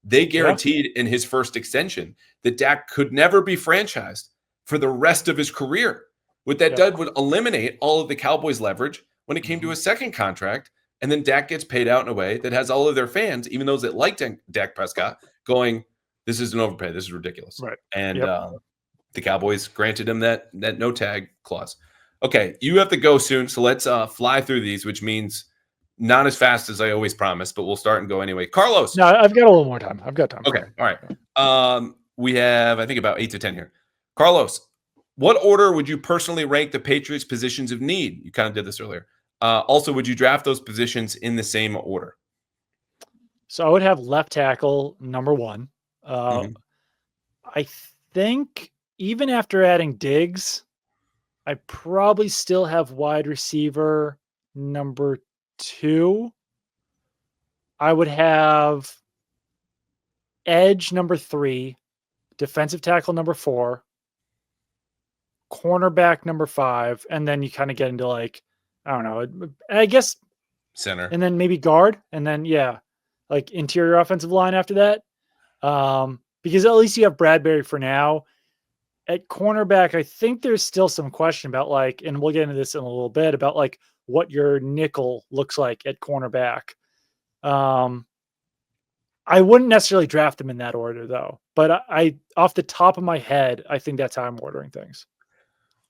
they guaranteed in his first extension that Dak could never be franchised for the rest of his career. What that did would eliminate all of the Cowboys' leverage when it came to his second contract. And then Dak gets paid out in a way that has all of their fans, even those that like Dak Prescott, going, this is an overpay. This is ridiculous. Right. And the Cowboys granted him that no tag clause. Okay, you have to go soon, so let's fly through these, which means not as fast as I always promise, but we'll start and go anyway. Carlos. No, I've got a little more time. I've got time. Okay, all right. We have, I think, about 8 to 10 here. Carlos, what order would you personally rank the Patriots' positions of need? You kind of did this earlier. Also, would you draft those positions in the same order? So I would have left tackle number 1. Mhm. I think even after adding Diggs, I probably still have wide receiver number 2. I would have edge number 3, defensive tackle number 4, cornerback number 5, and then you kind of get into like, I don't know, I guess, Center. and then maybe guard, and then like interior offensive line after that. Because at least you have Bradbury for now. At cornerback, I think there's still some question about like, and we'll get into this in a little bit about like what your nickel looks like at cornerback. I wouldn't necessarily draft them in that order though, but I off the top of my head, I think that's how I'm ordering things.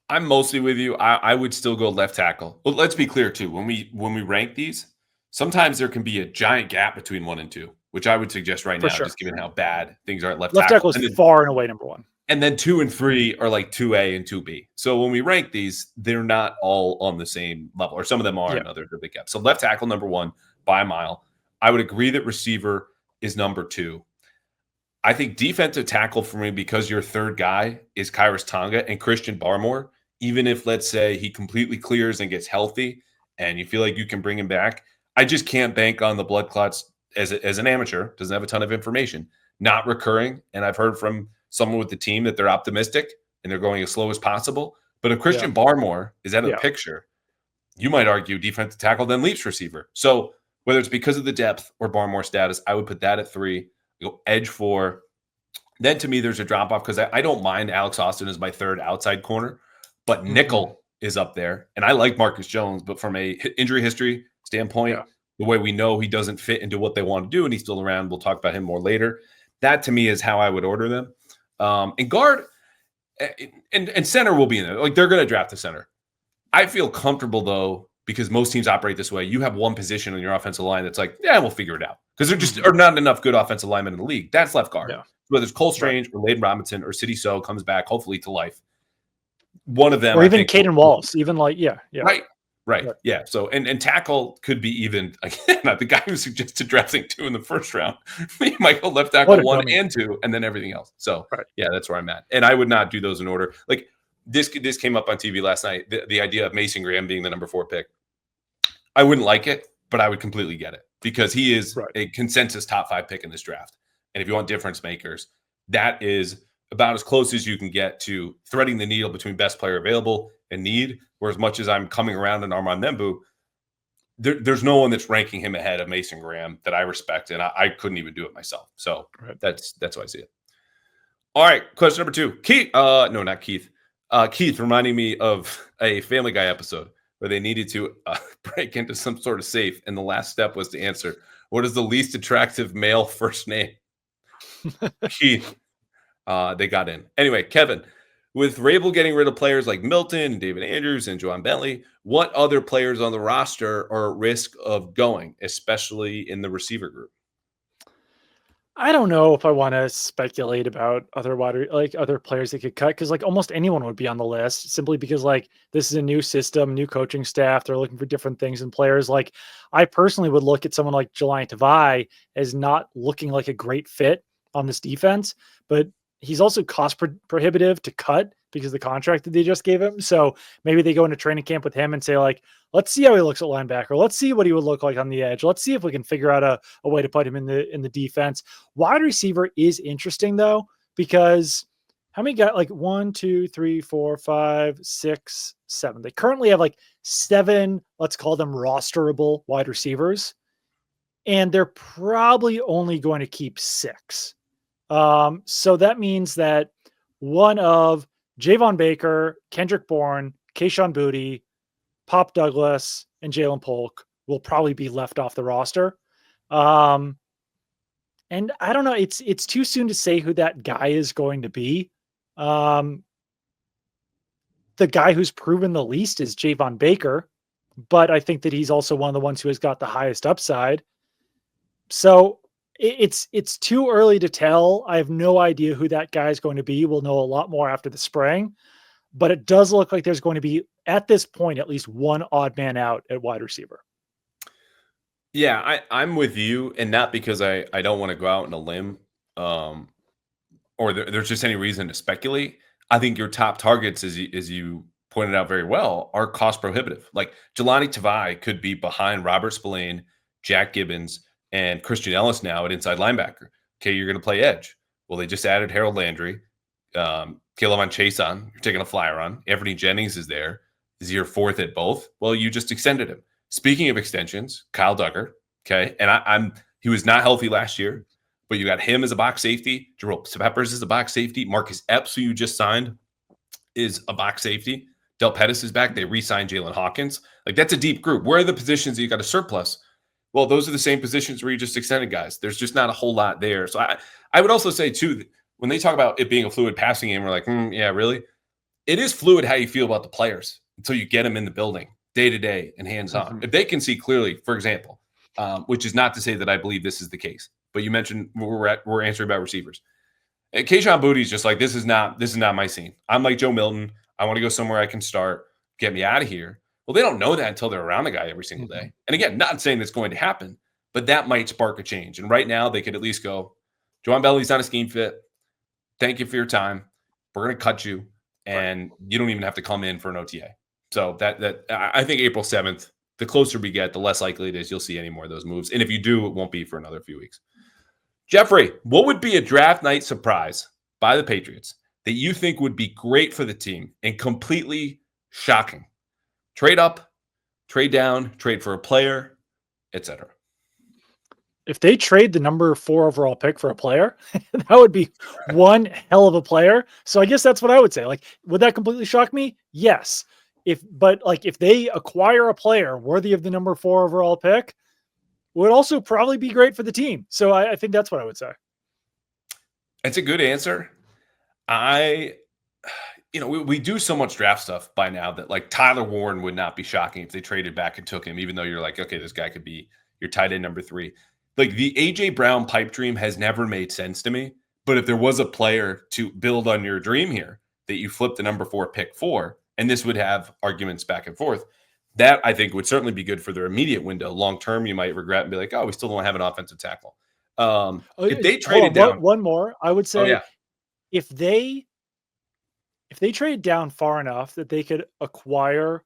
I'm mostly with you. I would still go left tackle. But let's be clear too. When we rank these, sometimes there can be a giant gap between 1 and 2, which I would suggest right For now, sure. just given how bad things are at left Left tackle. tackle is far and away number 1. And then 2 and 3 are like 2A and 2B. So when we rank these, they're not all on the same level, or some of them are, and others are big gaps. So left tackle number 1 by a mile. I would agree that receiver is number 2. I think defensive tackle for me, because your third guy is Kyrus Tonga and Christian Barmore, even if, let's say, he completely clears and gets healthy and you feel like you can bring him back, I just can't bank on the blood clots as an amateur, doesn't have a ton of information, not recurring. And I've heard from someone with the team that they're optimistic and they're going as slow as possible. But if Christian Barmore is out of the picture, you might argue defensive tackle, then leaps receiver. So whether it's because of the depth or Barmore status, I would put that at 3, go edge 4. Then to me, there's a drop off because I don't mind Alex Austin as my third outside corner, but nickel is up there. And I like Marcus Jones, but from a injury history standpoint, the way we know he doesn't fit into what they want to do and he's still around, we'll talk about him more later. That to me is how I would order them. And guard and center will be in there. Like they're going to draft the center. I feel comfortable though, because most teams operate this way. You have one position on your offensive line that's like, yeah, we'll figure it out. Because there just are not enough good offensive linemen in the league. That's left guard. Yeah. Whether it's Cole Strange or Layden Robinson or City So comes back, hopefully to life. One of them, or even Caden Wallace, even like, Right. Yeah. So, and tackle could be even, again, the guy who suggested drafting 2 in the first round. He might go left tackle 1 and 2, and then everything else. So, yeah, that's where I'm at. And I would not do those in order. Like this came up on TV last night. The idea of Mason Graham being the number 4 pick. I wouldn't like it, but I would completely get it because he is a consensus top 5 pick in this draft. And if you want difference makers, that is about as close as you can get to threading the needle between best player available and need. Where as much as I'm coming around on Armand Nembu, there's no one that's ranking him ahead of Mason Graham that I respect, and I couldn't even do it myself. So that's how I see it. All right, question number 2. Keith, no, not Keith. Keith reminding me of a Family Guy episode where they needed to break into some sort of safe, and the last step was to answer, what is the least attractive male first name? Keith. They got in. Anyway, Kevin, with Rabel getting rid of players like Milton and David Andrews and Joanne Bentley, what other players on the roster are at risk of going, especially in the receiver group? I don't know if I want to speculate about other players they could cut, because like almost anyone would be on the list simply because like this is a new system, new coaching staff. They're looking for different things in players. Like I personally would look at someone like Jelani Tavai as not looking like a great fit on this defense, but he's also cost prohibitive to cut because of the contract that they just gave him. So maybe they go into training camp with him and say like, let's see how he looks at linebacker. Let's see what he would look like on the edge. Let's see if we can figure out a way to put him in the defense. Wide receiver is interesting though, because how many guys, like 1, 2, 3, 4, 5, 6, 7. They currently have like 7, let's call them rosterable wide receivers. And they're probably only going to keep 6. So that means that one of Javon Baker, Kendrick Bourne, Kayshon Boutte, Pop Douglas, and Jalen Polk will probably be left off the roster. And I don't know, it's too soon to say who that guy is going to be. the guy who's proven the least is Javon Baker, but I think that he's also one of the ones who has got the highest upside. So it's too early to tell. I have no idea who that guy is going to be. We'll know a lot more after the spring, but it does look like there's going to be, at this point, at least one odd man out at wide receiver. Yeah, I'm with you, and not because I don't want to go out on a limb, or there's just any reason to speculate. I think your top targets, as you pointed out very well, are cost prohibitive. Like Jelani Tavai could be behind Robert Spillane, Jack Gibbons, and Christian Ellis now at inside linebacker. Okay, you're going to play edge. Well, they just added Harold Landry, K'Lavon Chaisson. You're taking a flyer on. Anthony Jennings is there. Is he your fourth at both? Well, you just extended him. Speaking of extensions, Kyle Duggar. Okay, and he was not healthy last year, but you got him as a box safety. Jerome Peppers is a box safety. Marcus Epps, who you just signed, is a box safety. Del Pettis is back. They re-signed Jalen Hawkins. Like, that's a deep group. Where are the positions that you got a surplus? Well, those are the same positions where you just extended guys. There's just not a whole lot there. So I would also say, too, when they talk about it being a fluid passing game, we're like, yeah, really? It is fluid how you feel about the players until you get them in the building day to day and hands-on. Mm-hmm. If they can see clearly, for example, which is not to say that I believe this is the case, but you mentioned we're answering about receivers. Kayshon Boutte's just like, this is not my scene. I'm like Joe Milton. I want to go somewhere I can start. Get me out of here. Well, they don't know that until they're around the guy every single day. And again, not saying that's going to happen, but that might spark a change. And right now, they could at least go, Juwan Belly's not a scheme fit. Thank you for your time. We're going to cut you, and you don't even have to come in for an OTA. So that I think April 7th, the closer we get, the less likely it is you'll see any more of those moves. And if you do, it won't be for another few weeks. Jeffrey, what would be a draft night surprise by the Patriots that you think would be great for the team and completely shocking? Trade up, trade down, trade for a player, etc. If they trade the number 4 overall pick for a player, that would be one hell of a player. So I guess that's what I would say. Like, would that completely shock me? Yes. If they acquire a player worthy of the number 4 overall pick, would also probably be great for the team. So I think that's what I would say. It's a good answer. We do so much draft stuff by now that, like, Tyler Warren would not be shocking if they traded back and took him, even though you're like, okay, this guy could be your tight end number 3. Like, the A.J. Brown pipe dream has never made sense to me. But if there was a player to build on your dream here that you flip the number 4 pick for, and this would have arguments back and forth, that I think would certainly be good for their immediate window. Long term, you might regret and be like, oh, we still don't have an offensive tackle. If they traded down. One more, I would say, yeah. if they trade down far enough that they could acquire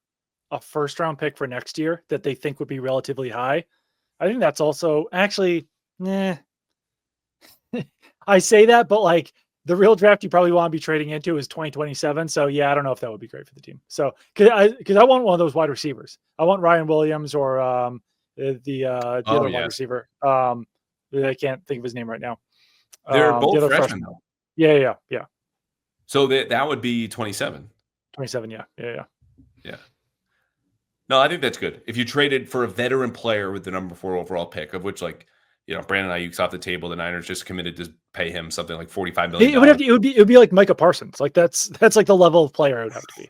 a first-round pick for next year that they think would be relatively high, I think that's also actually, I say that, but like the real draft you probably want to be trading into is 2027. So yeah, I don't know if that would be great for the team. So because I want one of those wide receivers. I want Ryan Williams or the other wide receiver. I can't think of his name right now. They're both freshmen though. Yeah. So that would be 27. 27, yeah. No, I think that's good. If you traded for a veteran player with the number 4 overall pick, of which, like, Brandon Ayuk's off the table, the Niners just committed to pay him something like $45 million. It would be like Micah Parsons. Like that's like the level of player it would have to be.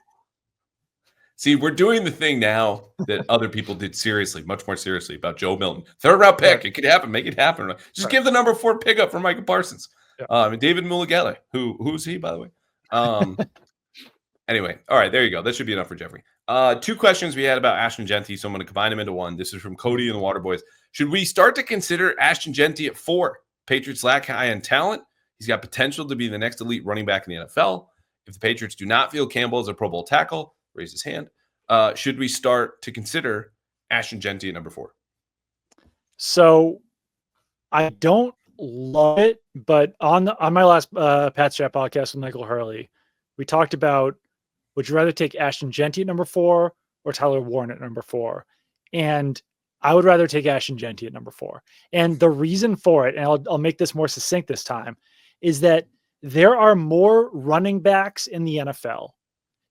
See, we're doing the thing now that other people did much more seriously about Joe Milton. 3rd round pick. Right. It could happen. Make it happen. Just give the number 4 pick up for Micah Parsons. Yeah. And David Mulugele. Who's he, by the way? Anyway, all right, there you go. That should be enough for Jeffrey. 2 questions we had about Ashton Jeanty, so I'm going to combine them into one. This is from Cody and the Waterboys. Should we start to consider Ashton Jeanty at 4? Patriots lack high-end talent. He's got potential to be the next elite running back in the NFL. If the Patriots do not feel Campbell is a Pro Bowl tackle, raise his hand. Should we start to consider Ashton Jeanty at number 4? So I don't love it, but on my last Pat's Chat podcast with Michael Hurley, we talked about, would you rather take Ashton Jeanty at number 4 or Tyler Warren at number 4? And I would rather take Ashton Jeanty at number 4. And the reason for it, and I'll make this more succinct this time, is that there are more running backs in the NFL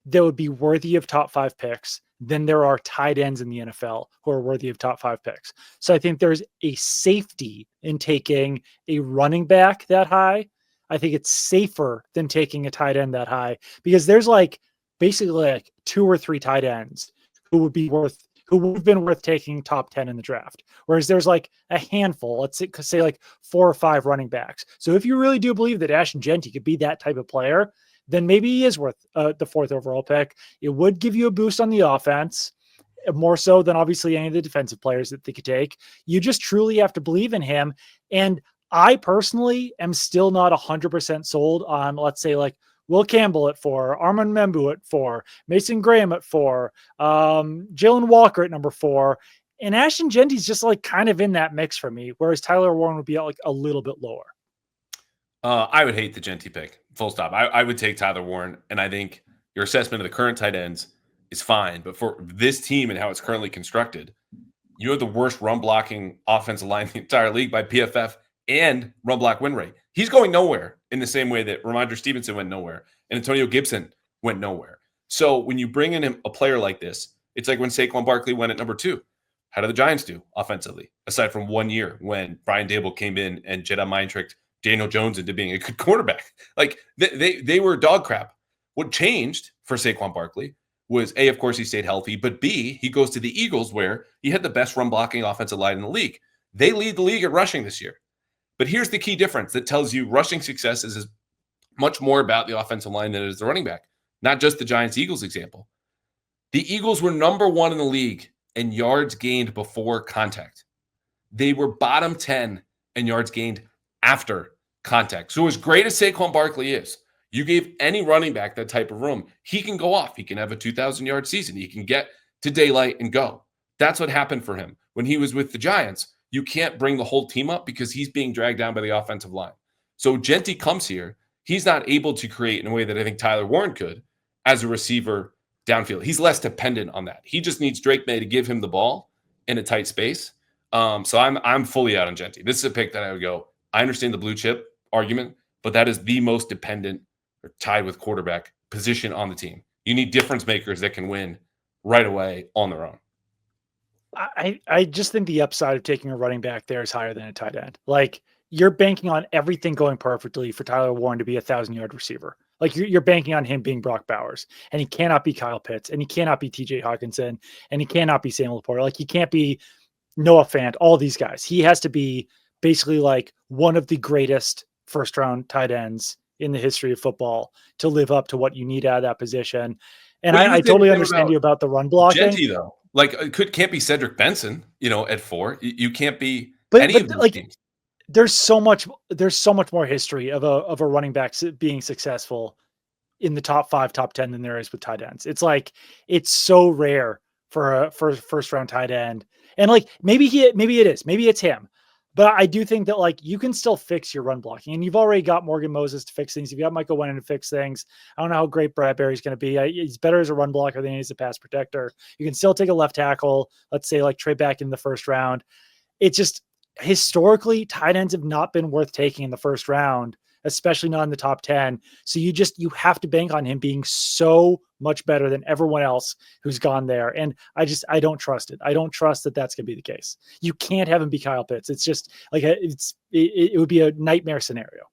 that would be worthy of top 5 picks than there are tight ends in the NFL who are worthy of top 5 picks. So I think there's a safety in taking a running back that high. I think it's safer than taking a tight end that high, because there's like basically like 2 or 3 tight ends who would have been worth taking top 10 in the draft. Whereas there's like a handful, let's say like 4 or 5 running backs. So if you really do believe that Ashton Jeanty could be that type of player, then maybe he is worth the 4th overall pick. It would give you a boost on the offense, more so than obviously any of the defensive players that they could take. You just truly have to believe in him. And I personally am still not 100% sold on, let's say, like Will Campbell at 4, Armand Membu at 4, Mason Graham at 4, Jalen Walker at number 4. And Ashton Jeanty's just like kind of in that mix for me, whereas Tyler Warren would be like a little bit lower. I would hate the Jeanty pick. Full stop. I would take Tyler Warren, and I think your assessment of the current tight ends is fine. But for this team and how it's currently constructed, you have the worst run blocking offensive line in the entire league by PFF and run block win rate. He's going nowhere in the same way that Ramondre Stevenson went nowhere and Antonio Gibson went nowhere. So when you bring in a player like this, it's like when Saquon Barkley went at number 2. How did the Giants do offensively, aside from 1 year when Brian Dable came in and Jedi mind tricked Daniel Jones into being a good quarterback? Like they were dog crap. What changed for Saquon Barkley was A, of course, he stayed healthy, but B, he goes to the Eagles where he had the best run blocking offensive line in the league. They lead the league at rushing this year. But here's the key difference that tells you rushing success is as much more about the offensive line than it is the running back, not just the Giants-Eagles example. The Eagles were number 1 in the league in yards gained before contact. They were bottom 10 in yards gained after contact. So as great as Saquon Barkley is, you gave any running back that type of room, he can go off. He can have a 2,000-yard season. He can get to daylight and go. That's what happened for him. When he was with the Giants, you can't bring the whole team up because he's being dragged down by the offensive line. So Jeanty comes here. He's not able to create in a way that I think Tyler Warren could as a receiver downfield. He's less dependent on that. He just needs Drake Maye to give him the ball in a tight space. So I'm fully out on Jeanty. This is a pick that I would go, I understand the blue chip argument, but that is the most dependent or tied with quarterback position on the team. You need difference makers that can win right away on their own. I just think the upside of taking a running back there is higher than a tight end. Like you're banking on everything going perfectly for Tyler Warren to be 1,000-yard receiver. Like you're banking on him being Brock Bowers, and he cannot be Kyle Pitts, and he cannot be TJ Hawkinson, and he cannot be Samuel Porter. Like he can't be Noah Fant, all these guys. He has to be basically like one of the greatest first-round tight ends in the history of football to live up to what you need out of that position. And I totally understand you about the run blocking. Jeanty, though, like it can't be Cedric Benson, at 4. You can't be but of these like teams. There's so much more history of a running back being successful in the top 5, top 10 than there is with tight ends. It's like it's so rare for a first round tight end, and like maybe it's him. But I do think that like you can still fix your run blocking, and you've already got Morgan Moses to fix things. You've got Michael Wennon to fix things. I don't know how great Bradbury's going to be. He's better as a run blocker than he is a pass protector. You can still take a left tackle, let's say like trade back in the first round. It's just historically tight ends have not been worth taking in the first round, especially not in the top 10. So you have to bank on him being so much better than everyone else who's gone there. And I don't trust it. I don't trust that that's going to be the case. You can't have him be Kyle Pitts. It's just like, it would be a nightmare scenario.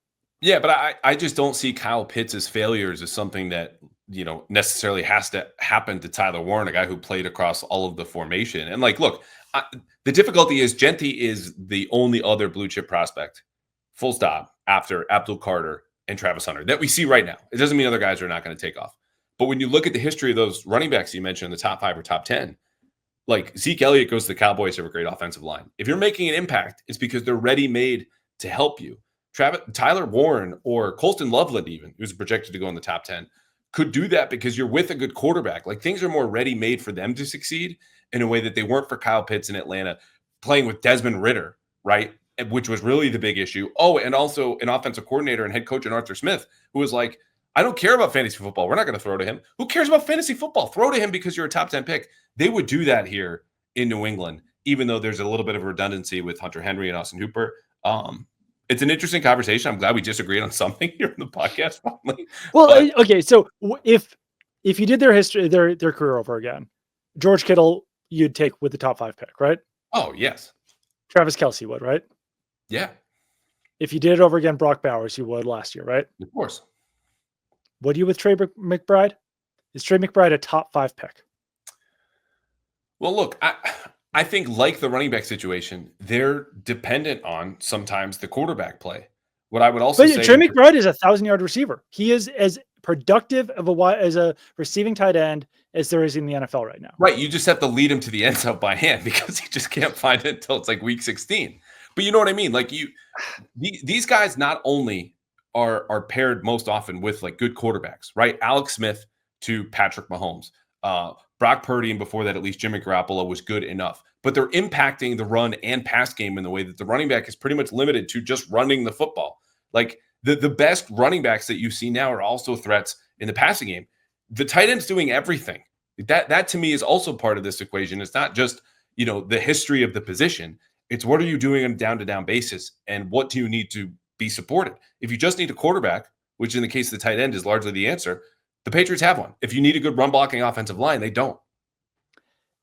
Yeah, but I just don't see Kyle Pitts' failures as something that, necessarily has to happen to Tyler Warren, a guy who played across all of the formation. And like, look, the difficulty is Jeanty is the only other blue chip prospect, full stop, after Abdul Carter and Travis Hunter that we see right now. It doesn't mean other guys are not going to take off. But when you look at the history of those running backs you mentioned in the top 5 or top 10, like Zeke Elliott goes to the Cowboys, have a great offensive line. If you're making an impact, it's because they're ready-made to help you. Tyler Warren or Colston Loveland even, who's projected to go in the top 10, could do that because you're with a good quarterback. Like things are more ready-made for them to succeed in a way that they weren't for Kyle Pitts in Atlanta, playing with Desmond Ridder, right? Which was really the big issue. Oh, and also an offensive coordinator and head coach in Arthur Smith, who was like, I don't care about fantasy football. We're not going to throw to him. Who cares about fantasy football? Throw to him because you're a top 10 pick. They would do that here in New England, even though there's a little bit of redundancy with Hunter Henry and Austin Hooper. It's an interesting conversation. I'm glad we disagreed on something here in the podcast finally. Well, okay. So if you did their history, their career over again, George Kittle, you'd take with the top 5 pick, right? Oh, yes. Travis Kelce would, right? Yeah. If you did it over again, Brock Bowers, you would last year, right? Of course. Would you with Trey McBride? Is Trey McBride a top 5 pick? Well, look, I think like the running back situation, they're dependent on sometimes the quarterback play. What I would also But say, Trey McBride is a 1,000-yard receiver. He is as productive as a receiving tight end as there is in the NFL right now. right, you just have to lead him to the end zone by hand because he just can't find it until it's like week 16. But you know what I mean? Like these guys not only are paired most often with like good quarterbacks, right? Alex Smith to Patrick Mahomes, Brock Purdy, and before that, at least Jimmy Garoppolo was good enough. But they're impacting the run and pass game in the way that the running back is pretty much limited to just running the football. Like the best running backs that you see now are also threats in the passing game. The tight end's doing everything. That to me is also part of this equation. It's not just, the history of the position. It's what are you doing on a down-to-down basis, and what do you need to be supported? If you just need a quarterback, which in the case of the tight end is largely the answer, the Patriots have one. If you need a good run-blocking offensive line, they don't.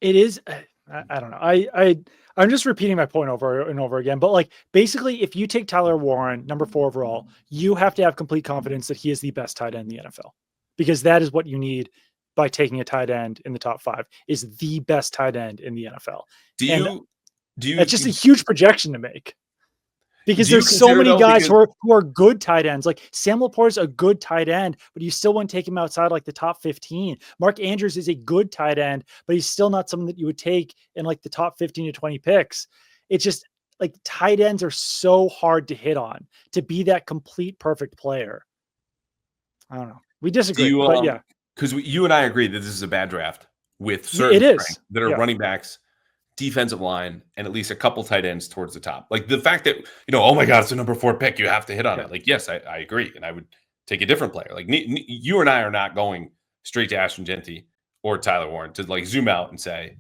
It is. I don't know. I'm just repeating my point over and over again. But like basically, if you take Tyler Warren, number 4 overall, you have to have complete confidence that he is the best tight end in the NFL, because that is what you need by taking a tight end in the top 5 is the best tight end in the NFL. Do you? It's just a huge projection to make. Because Do you there's so consider, many though, guys who are good tight ends. Like Sam Laporte's a good tight end, but you still wouldn't take him outside like the top 15. Mark Andrews is a good tight end, but he's still not someone that you would take in like the top 15 to 20 picks. It's just like tight ends are so hard to hit on to be that complete perfect player. I don't know. We disagree, but yeah. Because you and I agree that this is a bad draft with certain strengths that are running backs, defensive line, and at least a couple tight ends towards the top. Like the fact that, oh my God, it's a number 4 pick, you have to hit on it. Like, yes, I agree. And I would take a different player. Like you and I are not going straight to Ashton Genty or Tyler Warren to like zoom out and say,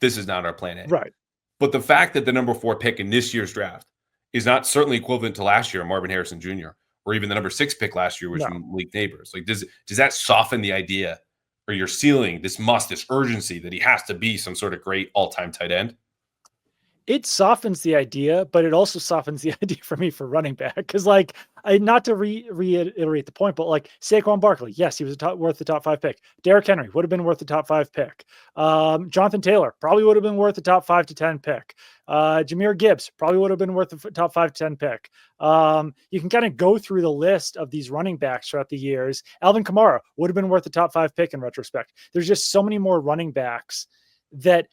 this is not our plan A. Right. But the fact that the number 4 pick in this year's draft is not certainly equivalent to last year, Marvin Harrison Jr., or even the number 6 pick last year, which was league neighbors. Like, does that soften the idea or your ceiling, this urgency that he has to be some sort of great all-time tight end? It softens the idea, but it also softens the idea for me for running back. Because, like, not to reiterate the point, but like Saquon Barkley, yes, he was worth the top 5 pick. Derrick Henry would have been worth the top 5 pick. Jonathan Taylor probably would have been worth the top 5 to 10 pick. Jahmyr Gibbs probably would have been worth the top 5 to 10 pick. You can kind of go through the list of these running backs throughout the years. Alvin Kamara would have been worth the top 5 pick in retrospect. There's just so many more running backs that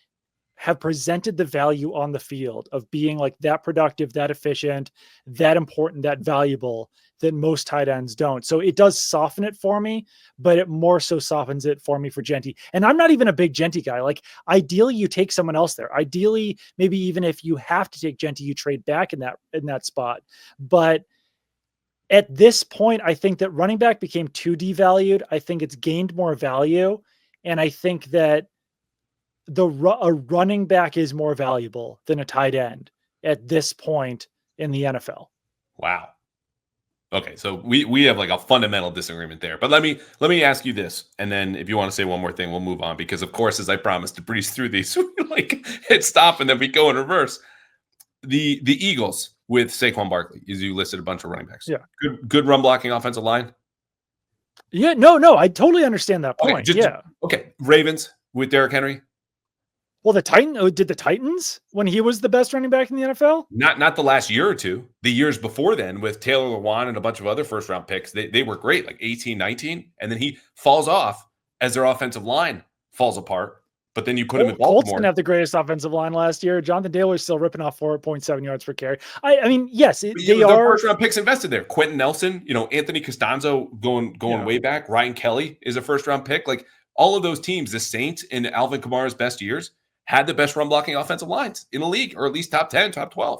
have presented the value on the field of being like that productive, that efficient, that important, that valuable that most tight ends don't. So it does soften it for me, but it more so softens it for me for Genty. And I'm not even a big Genty guy. Like ideally you take someone else there. Ideally, maybe even if you have to take Genty, you trade back in that spot. But at this point, I think that running back became too devalued. I think it's gained more value. And I think that a running back is more valuable than a tight end at this point in the NFL. Wow. Okay, so we have like a fundamental disagreement there. But let me ask you this, and then if you want to say one more thing, we'll move on, because of course, as I promised to breeze through these, we like hit stop and then we go in reverse. The Eagles with Saquon Barkley, as you listed a bunch of running backs. Yeah. Good run blocking offensive line. Yeah, no, I totally understand that point. Okay. Ravens with Derrick Henry. Well, did the Titans when he was the best running back in the NFL? Not the last year or two. The years before then with Taylor Lewan and a bunch of other first-round picks, they were great, like 18, 19, and then he falls off as their offensive line falls apart. But then you put him in Baltimore. Colts didn't have the greatest offensive line last year. Jonathan Taylor is still ripping off 4.7 yards per carry. I mean, yes, they are first-round picks invested there. Quentin Nelson, Anthony Costanzo going way back. Ryan Kelly is a first-round pick. Like all of those teams, the Saints in Alvin Kamara's best years had the best run blocking offensive lines in the league, or at least top 10, top 12.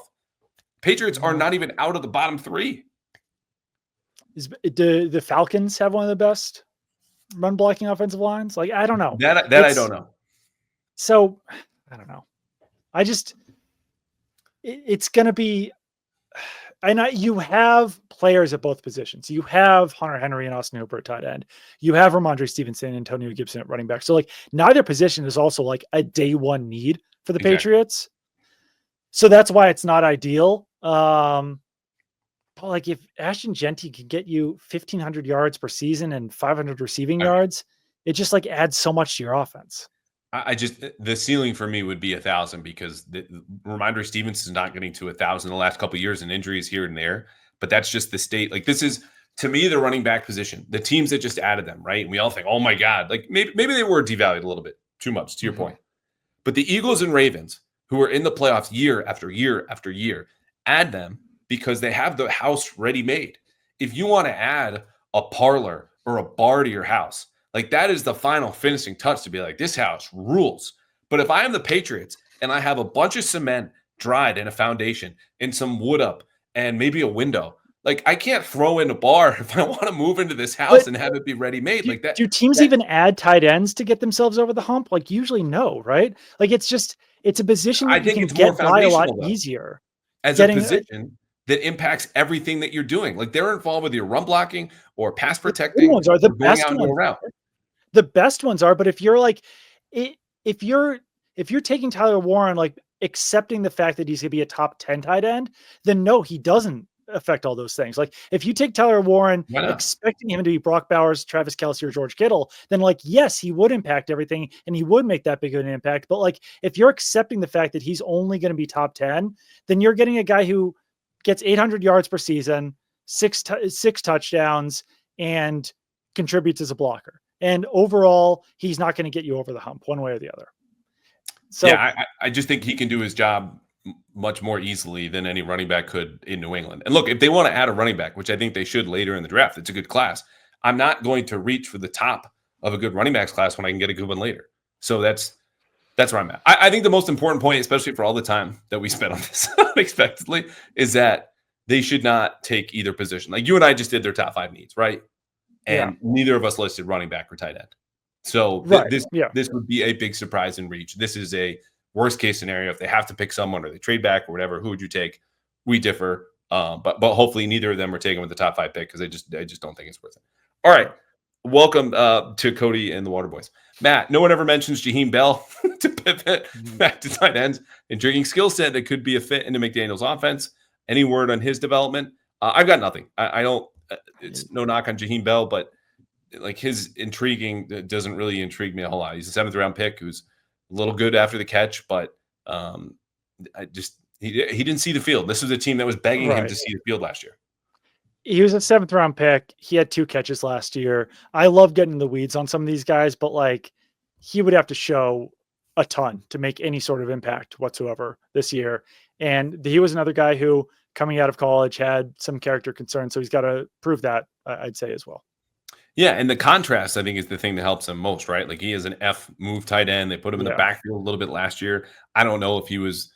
Patriots are not even out of the bottom 3. Do the Falcons have one of the best run blocking offensive lines? Like, I don't know. That I don't know. So I don't know. It's going to be, and you have players at both positions. You have Hunter Henry and Austin Hooper at tight end. You have Ramondre Stevenson and Antonio Gibson at running back. So like neither position is also like a day one need for the Patriots. So that's why it's not ideal. But like if Ashton Genty could get you 1,500 yards per season and 500 receiving yards, it just like adds so much to your offense. I just the ceiling for me would be 1,000 because the reminder Stevenson's not getting to 1,000 the last couple of years and injuries here and there. But that's just the state. Like this is to me the running back position. The teams that just added them, right? And we all think, oh my God, like maybe they were devalued a little bit too much. To your point, but the Eagles and Ravens, who are in the playoffs year after year after year, add them because they have the house ready made. If you want to add a parlor or a bar to your house, like that is the final finishing touch to be like, this house rules. But if I am the Patriots and I have a bunch of cement dried in a foundation and some wood up and maybe a window, like I can't throw in a bar if I want to move into this house and have it be ready made like that. Do teams even add tight ends to get themselves over the hump? Like usually no, right? Like it's a position that you can get by a lot easier. As a position that impacts everything that you're doing. Like they're involved with your run blocking or pass protecting. Ones are the best ones. The best ones are, but if you're like, if you're taking Tyler Warren, like accepting the fact that he's going to be a top 10 tight end, then no, he doesn't affect all those things. Like if you take Tyler Warren, expecting him to be Brock Bowers, Travis Kelce, or George Kittle, then like, yes, he would impact everything and he would make that big of an impact. But like, if you're accepting the fact that he's only going to be top 10, then you're getting a guy who gets 800 yards per season, six touchdowns, and contributes as a blocker. And overall, he's not going to get you over the hump one way or the other. So yeah, I just think he can do his job much more easily than any running back could in New England. And look, if they want to add a running back, which I think they should later in the draft, it's a good class. I'm not going to reach for the top of a good running backs class when I can get a good one later. So that's where I'm at. I think the most important point, especially for all the time that we spent on this unexpectedly, is that they should not take either position. Like you and I just did their top 5 needs, right? And neither of us listed running back or tight end. So this would be a big surprise in reach. This is a worst case scenario. If they have to pick someone or they trade back or whatever, who would you take? We differ. But hopefully neither of them are taken with the top 5 pick because I just don't think it's worth it. All right. Welcome to Cody and the Waterboys. Matt, no one ever mentions Jaheim Bell to pivot back to tight ends. Intriguing skill set that could be a fit into McDaniels' offense. Any word on his development? I've got nothing. I don't. It's no knock on Jaheim Bell, but like his intriguing doesn't really intrigue me a whole lot. He's a 7th round pick who's a little good after the catch, but he didn't see the field. This was a team that was begging him to see the field last year. He was a 7th round pick. He had 2 catches last year. I love getting in the weeds on some of these guys, but like he would have to show a ton to make any sort of impact whatsoever this year. And he was another guy who coming out of college had some character concerns. So he's got to prove that, I'd say as well. Yeah. And the contrast, I think, is the thing that helps him most, right? Like he is an F move tight end. They put him in the backfield a little bit last year. I don't know if he was,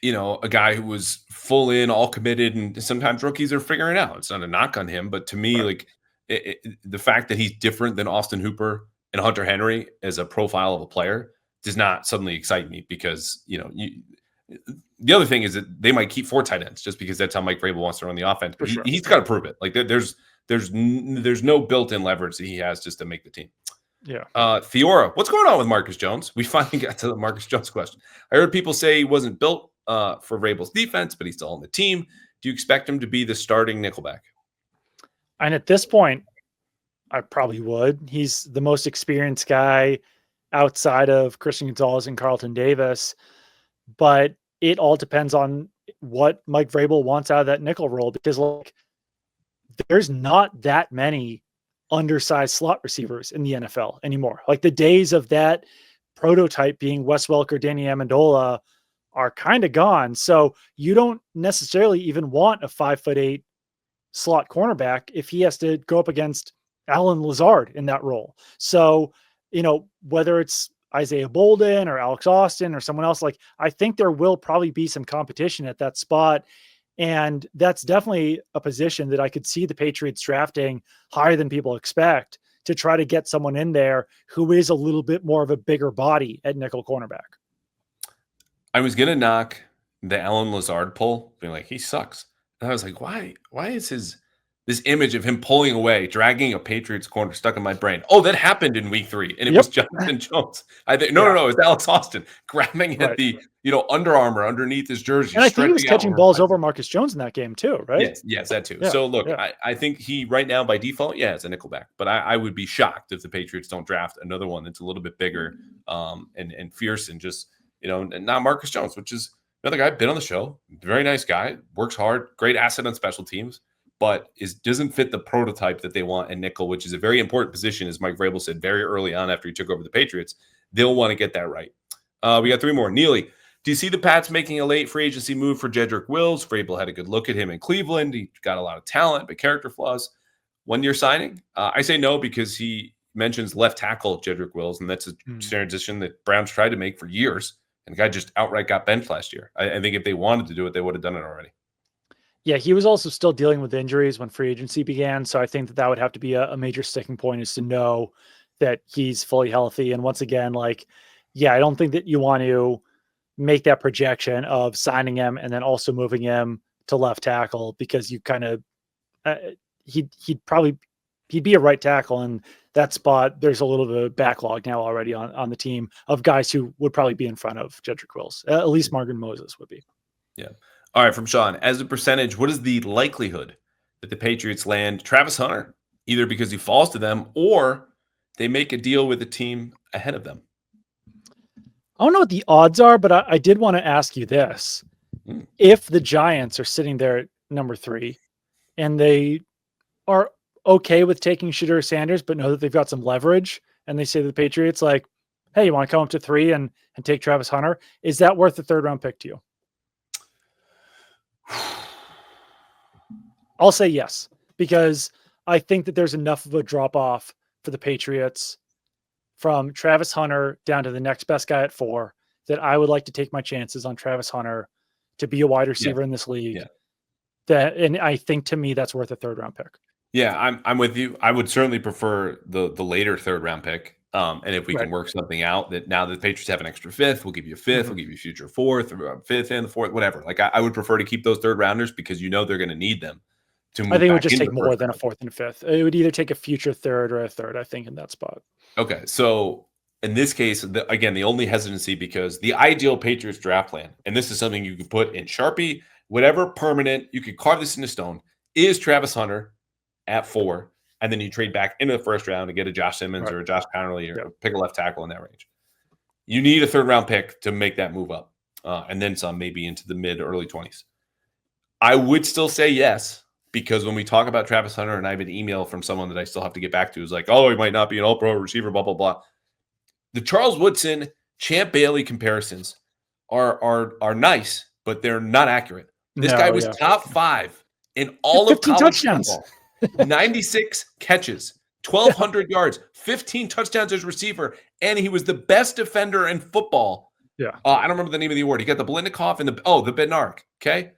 a guy who was full in, all committed, and sometimes rookies are figuring it out. It's not a knock on him, but to me, like the fact that he's different than Austin Hooper and Hunter Henry as a profile of a player does not suddenly excite me because, the other thing is that they might keep 4 tight ends just because that's how Mike Vrabel wants to run the offense. But he's got to prove it. Like there's no built-in leverage that he has just to make the team. Yeah. Theora, what's going on with Marcus Jones? We finally got to the Marcus Jones question. I heard people say he wasn't built for Vrabel's defense, but he's still on the team. Do you expect him to be the starting nickelback? And at this point, I probably would. He's the most experienced guy outside of Christian Gonzalez and Carlton Davis. But it all depends on what Mike Vrabel wants out of that nickel role, because like there's not that many undersized slot receivers in the NFL anymore. Like the days of that prototype being Wes Welker, Danny Amendola are kind of gone. So you don't necessarily even want a 5'8" slot cornerback if he has to go up against Alan Lazard in that role. So, whether it's Isaiah Bolden or Alex Austin or someone else, like I think there will probably be some competition at that spot. And that's definitely a position that I could see the Patriots drafting higher than people expect to try to get someone in there who is a little bit more of a bigger body at nickel cornerback. I was going to knock the Alan Lazard pull, being like, he sucks. And I was like, why is this this image of him pulling away, dragging a Patriots corner stuck in my brain. Oh, that happened in week 3, and it was Jonathan Jones. I think no, it was Alex Austin grabbing at the Under Armour underneath his jersey. And I think he was catching balls over Marcus Jones in that game too, right? Yes, that too. So look, I think he right now by default, it's a nickelback. But I would be shocked if the Patriots don't draft another one that's a little bit bigger and fierce and just and not Marcus Jones, which is another guy been on the show, very nice guy, works hard, great asset on special teams. But doesn't fit the prototype that they want in nickel, which is a very important position, as Mike Vrabel said very early on after he took over the Patriots. They'll want to get that right. We got 3 more. Neely, do you see the Pats making a late free agency move for Jedrick Wills? Vrabel had a good look at him in Cleveland. He got a lot of talent, but character flaws. 1-year signing? I say no because he mentions left tackle Jedrick Wills, and that's a transition that Browns tried to make for years, and the guy just outright got benched last year. I think if they wanted to do it, they would have done it already. Yeah, he was also still dealing with injuries when free agency began. So I think that would have to be a major sticking point, is to know that he's fully healthy. And once again, I don't think that you want to make that projection of signing him and then also moving him to left tackle, because you kind of, he'd be a right tackle. And that spot, there's a little bit of backlog now already on the team of guys who would probably be in front of Jedrick Wills. At least Morgan Moses would be. Yeah. All right, from Sean, as a percentage, what is the likelihood that the Patriots land Travis Hunter, either because he falls to them or they make a deal with the team ahead of them? I don't know what the odds are, but I did want to ask you this. If the Giants are sitting there at number 3 and they are okay with taking Shedeur Sanders, but know that they've got some leverage, and they say to the Patriots, like, hey, you want to come up to 3 and take Travis Hunter? Is that worth the 3rd round pick to you? I'll say yes, because I think that there's enough of a drop off for the Patriots from Travis Hunter down to the next best guy at 4 that I would like to take my chances on Travis Hunter to be a wide receiver in this league. And I think, to me, that's worth a 3rd round pick. Yeah, I'm with you. I would certainly prefer the later 3rd round pick. And if we can work something out, that now that the Patriots have an extra 5th, we'll give you a 5th, we'll give you a future 4th, or 5th and the 4th, whatever. I would prefer to keep those 3rd rounders because they're going to need them to move. I think it would just take more than a 4th and a 5th. It would either take a future 3rd or a 3rd, I think, in that spot. Okay, so in this case, again, the only hesitancy, because the ideal Patriots draft plan, and this is something you can put in Sharpie, whatever, permanent, you could carve this into stone, is Travis Hunter at 4. And then you trade back into the 1st round to get a Josh Simmons or a Josh Connerly or pick a left tackle in that range. You need a 3rd round pick to make that move up, and then some, maybe into the mid early 20s. I would still say yes, because when we talk about Travis Hunter, and I have an email from someone that I still have to get back to, is like, oh, he might not be an all-pro receiver, blah, blah, blah. The Charles Woodson, Champ Bailey comparisons are nice, but they're not accurate. This guy was top 5 in all of college touchdowns. football. 96 catches, 1,200 yards, 15 touchdowns as receiver, and he was the best defender in football. Yeah. I don't remember the name of the award. He got the Blindikoff and the Bednarik. Okay.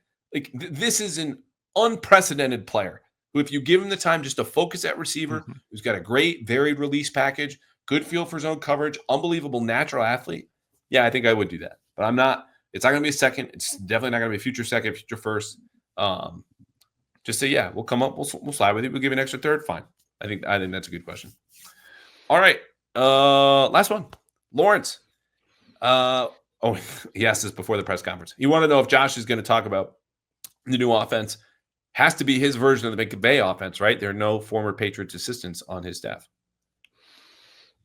This is an unprecedented player who, if you give him the time just to focus at receiver, who's got a great varied release package, good feel for zone coverage, unbelievable natural athlete. Yeah, I think I would do that, but I'm not. It's not going to be a 2nd. It's definitely not going to be a future 2nd, future 1st. Just say, yeah, we'll come up. We'll slide with you. We'll give you an extra 3rd. Fine. I think that's a good question. All right. Last one. Lawrence. He asked this before the press conference. He wanted to know if Josh is going to talk about the new offense. Has to be his version of the McVay offense, right? There are no former Patriots assistants on his staff.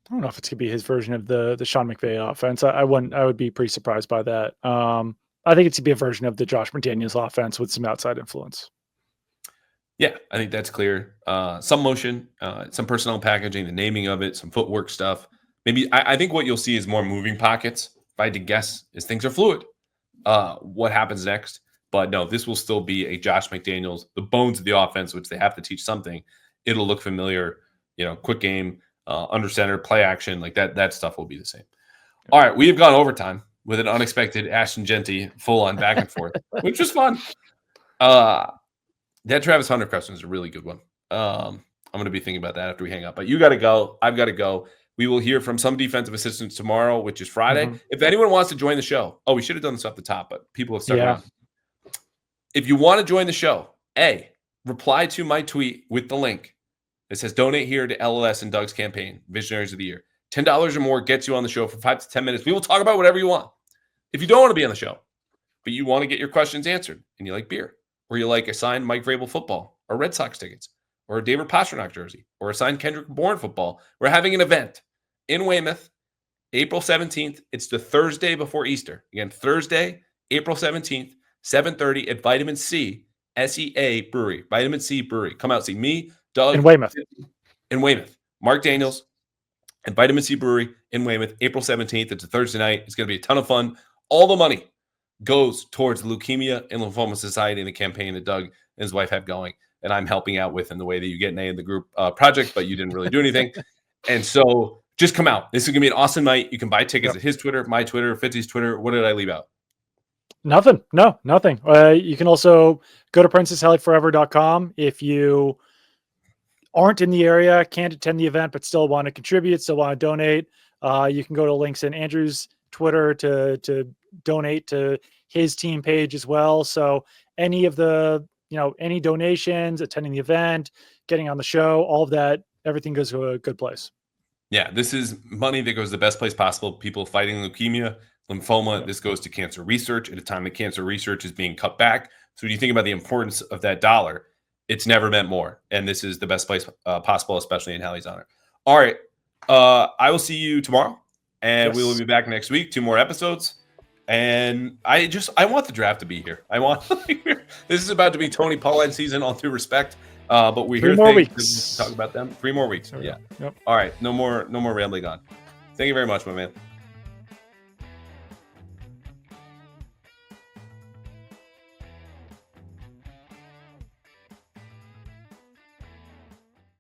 I don't know if it's going to be his version of the Sean McVay offense. I would be pretty surprised by that. I think it's going to be a version of the Josh McDaniels offense with some outside influence. Yeah, I think that's clear. Some motion, some personnel packaging, the naming of it, some footwork stuff. Maybe I think what you'll see is more moving pockets. If I had to guess, is things are fluid. What happens next? But no, this will still be a Josh McDaniels, the bones of the offense, which they have to teach something. It'll look familiar. Quick game, under center, play action, like that. That stuff will be the same. All right, we have gone overtime with an unexpected Ashton Genty full on back and forth, which was fun. That Travis Hunter question is a really good one. I'm going to be thinking about that after we hang up. But you got to go. I've got to go. We will hear from some defensive assistants tomorrow, which is Friday. If anyone wants to join the show, we should have done this off the top, but people have stuck around. If you want to join the show, reply to my tweet with the link that says donate here to LLS and Doug's campaign, Visionaries of the Year. $10 or more gets you on the show for 5 to 10 minutes. We will talk about whatever you want. If you don't want to be on the show, but you want to get your questions answered and you like beer, or you like a signed Mike Vrabel football or Red Sox tickets or a David Pastrnak jersey or a signed Kendrick Bourne football, we're having an event in Weymouth, April 17th. It's the Thursday before Easter. Again, Thursday, April 17th, 7:30 at Vitamin C, SEA Brewery, Vitamin C Brewery. Come out, see me, Doug. In Weymouth. In Weymouth. Mark Daniels and Vitamin C Brewery in Weymouth, April 17th. It's a Thursday night. It's going to be a ton of fun. All the money goes towards the Leukemia and Lymphoma Society and the campaign that Doug and his wife have going. And I'm helping out with in the way that you get an A in the group project, but you didn't really do anything. And so just come out. This is going to be an awesome night. You can buy tickets at his Twitter, my Twitter, Fitzy's Twitter. What did I leave out? Nothing. No, nothing. You can also go to princesshellyforever.com if you aren't in the area, can't attend the event, but still want to contribute, still want to donate. You can go to links in Andrew's Twitter to donate to his team page as well. So any of the, any donations, attending the event, getting on the show, all of that, everything goes to a good place. Yeah, this is money that goes to the best place possible. People fighting leukemia, lymphoma. This goes to cancer research at a time that cancer research is being cut back. So when you think about the importance of that dollar, it's never meant more. And this is the best place possible, especially in Hallie's honor. All right. I will see you tomorrow, and we will be back next week. 2 more episodes. And I want the draft to be here. This is about to be Tony Pollard season, all due respect. But we're 3 here more weeks. to talk about them. 3 more weeks. Yeah. Yep. All right. No more rambling on. Thank you very much, my man.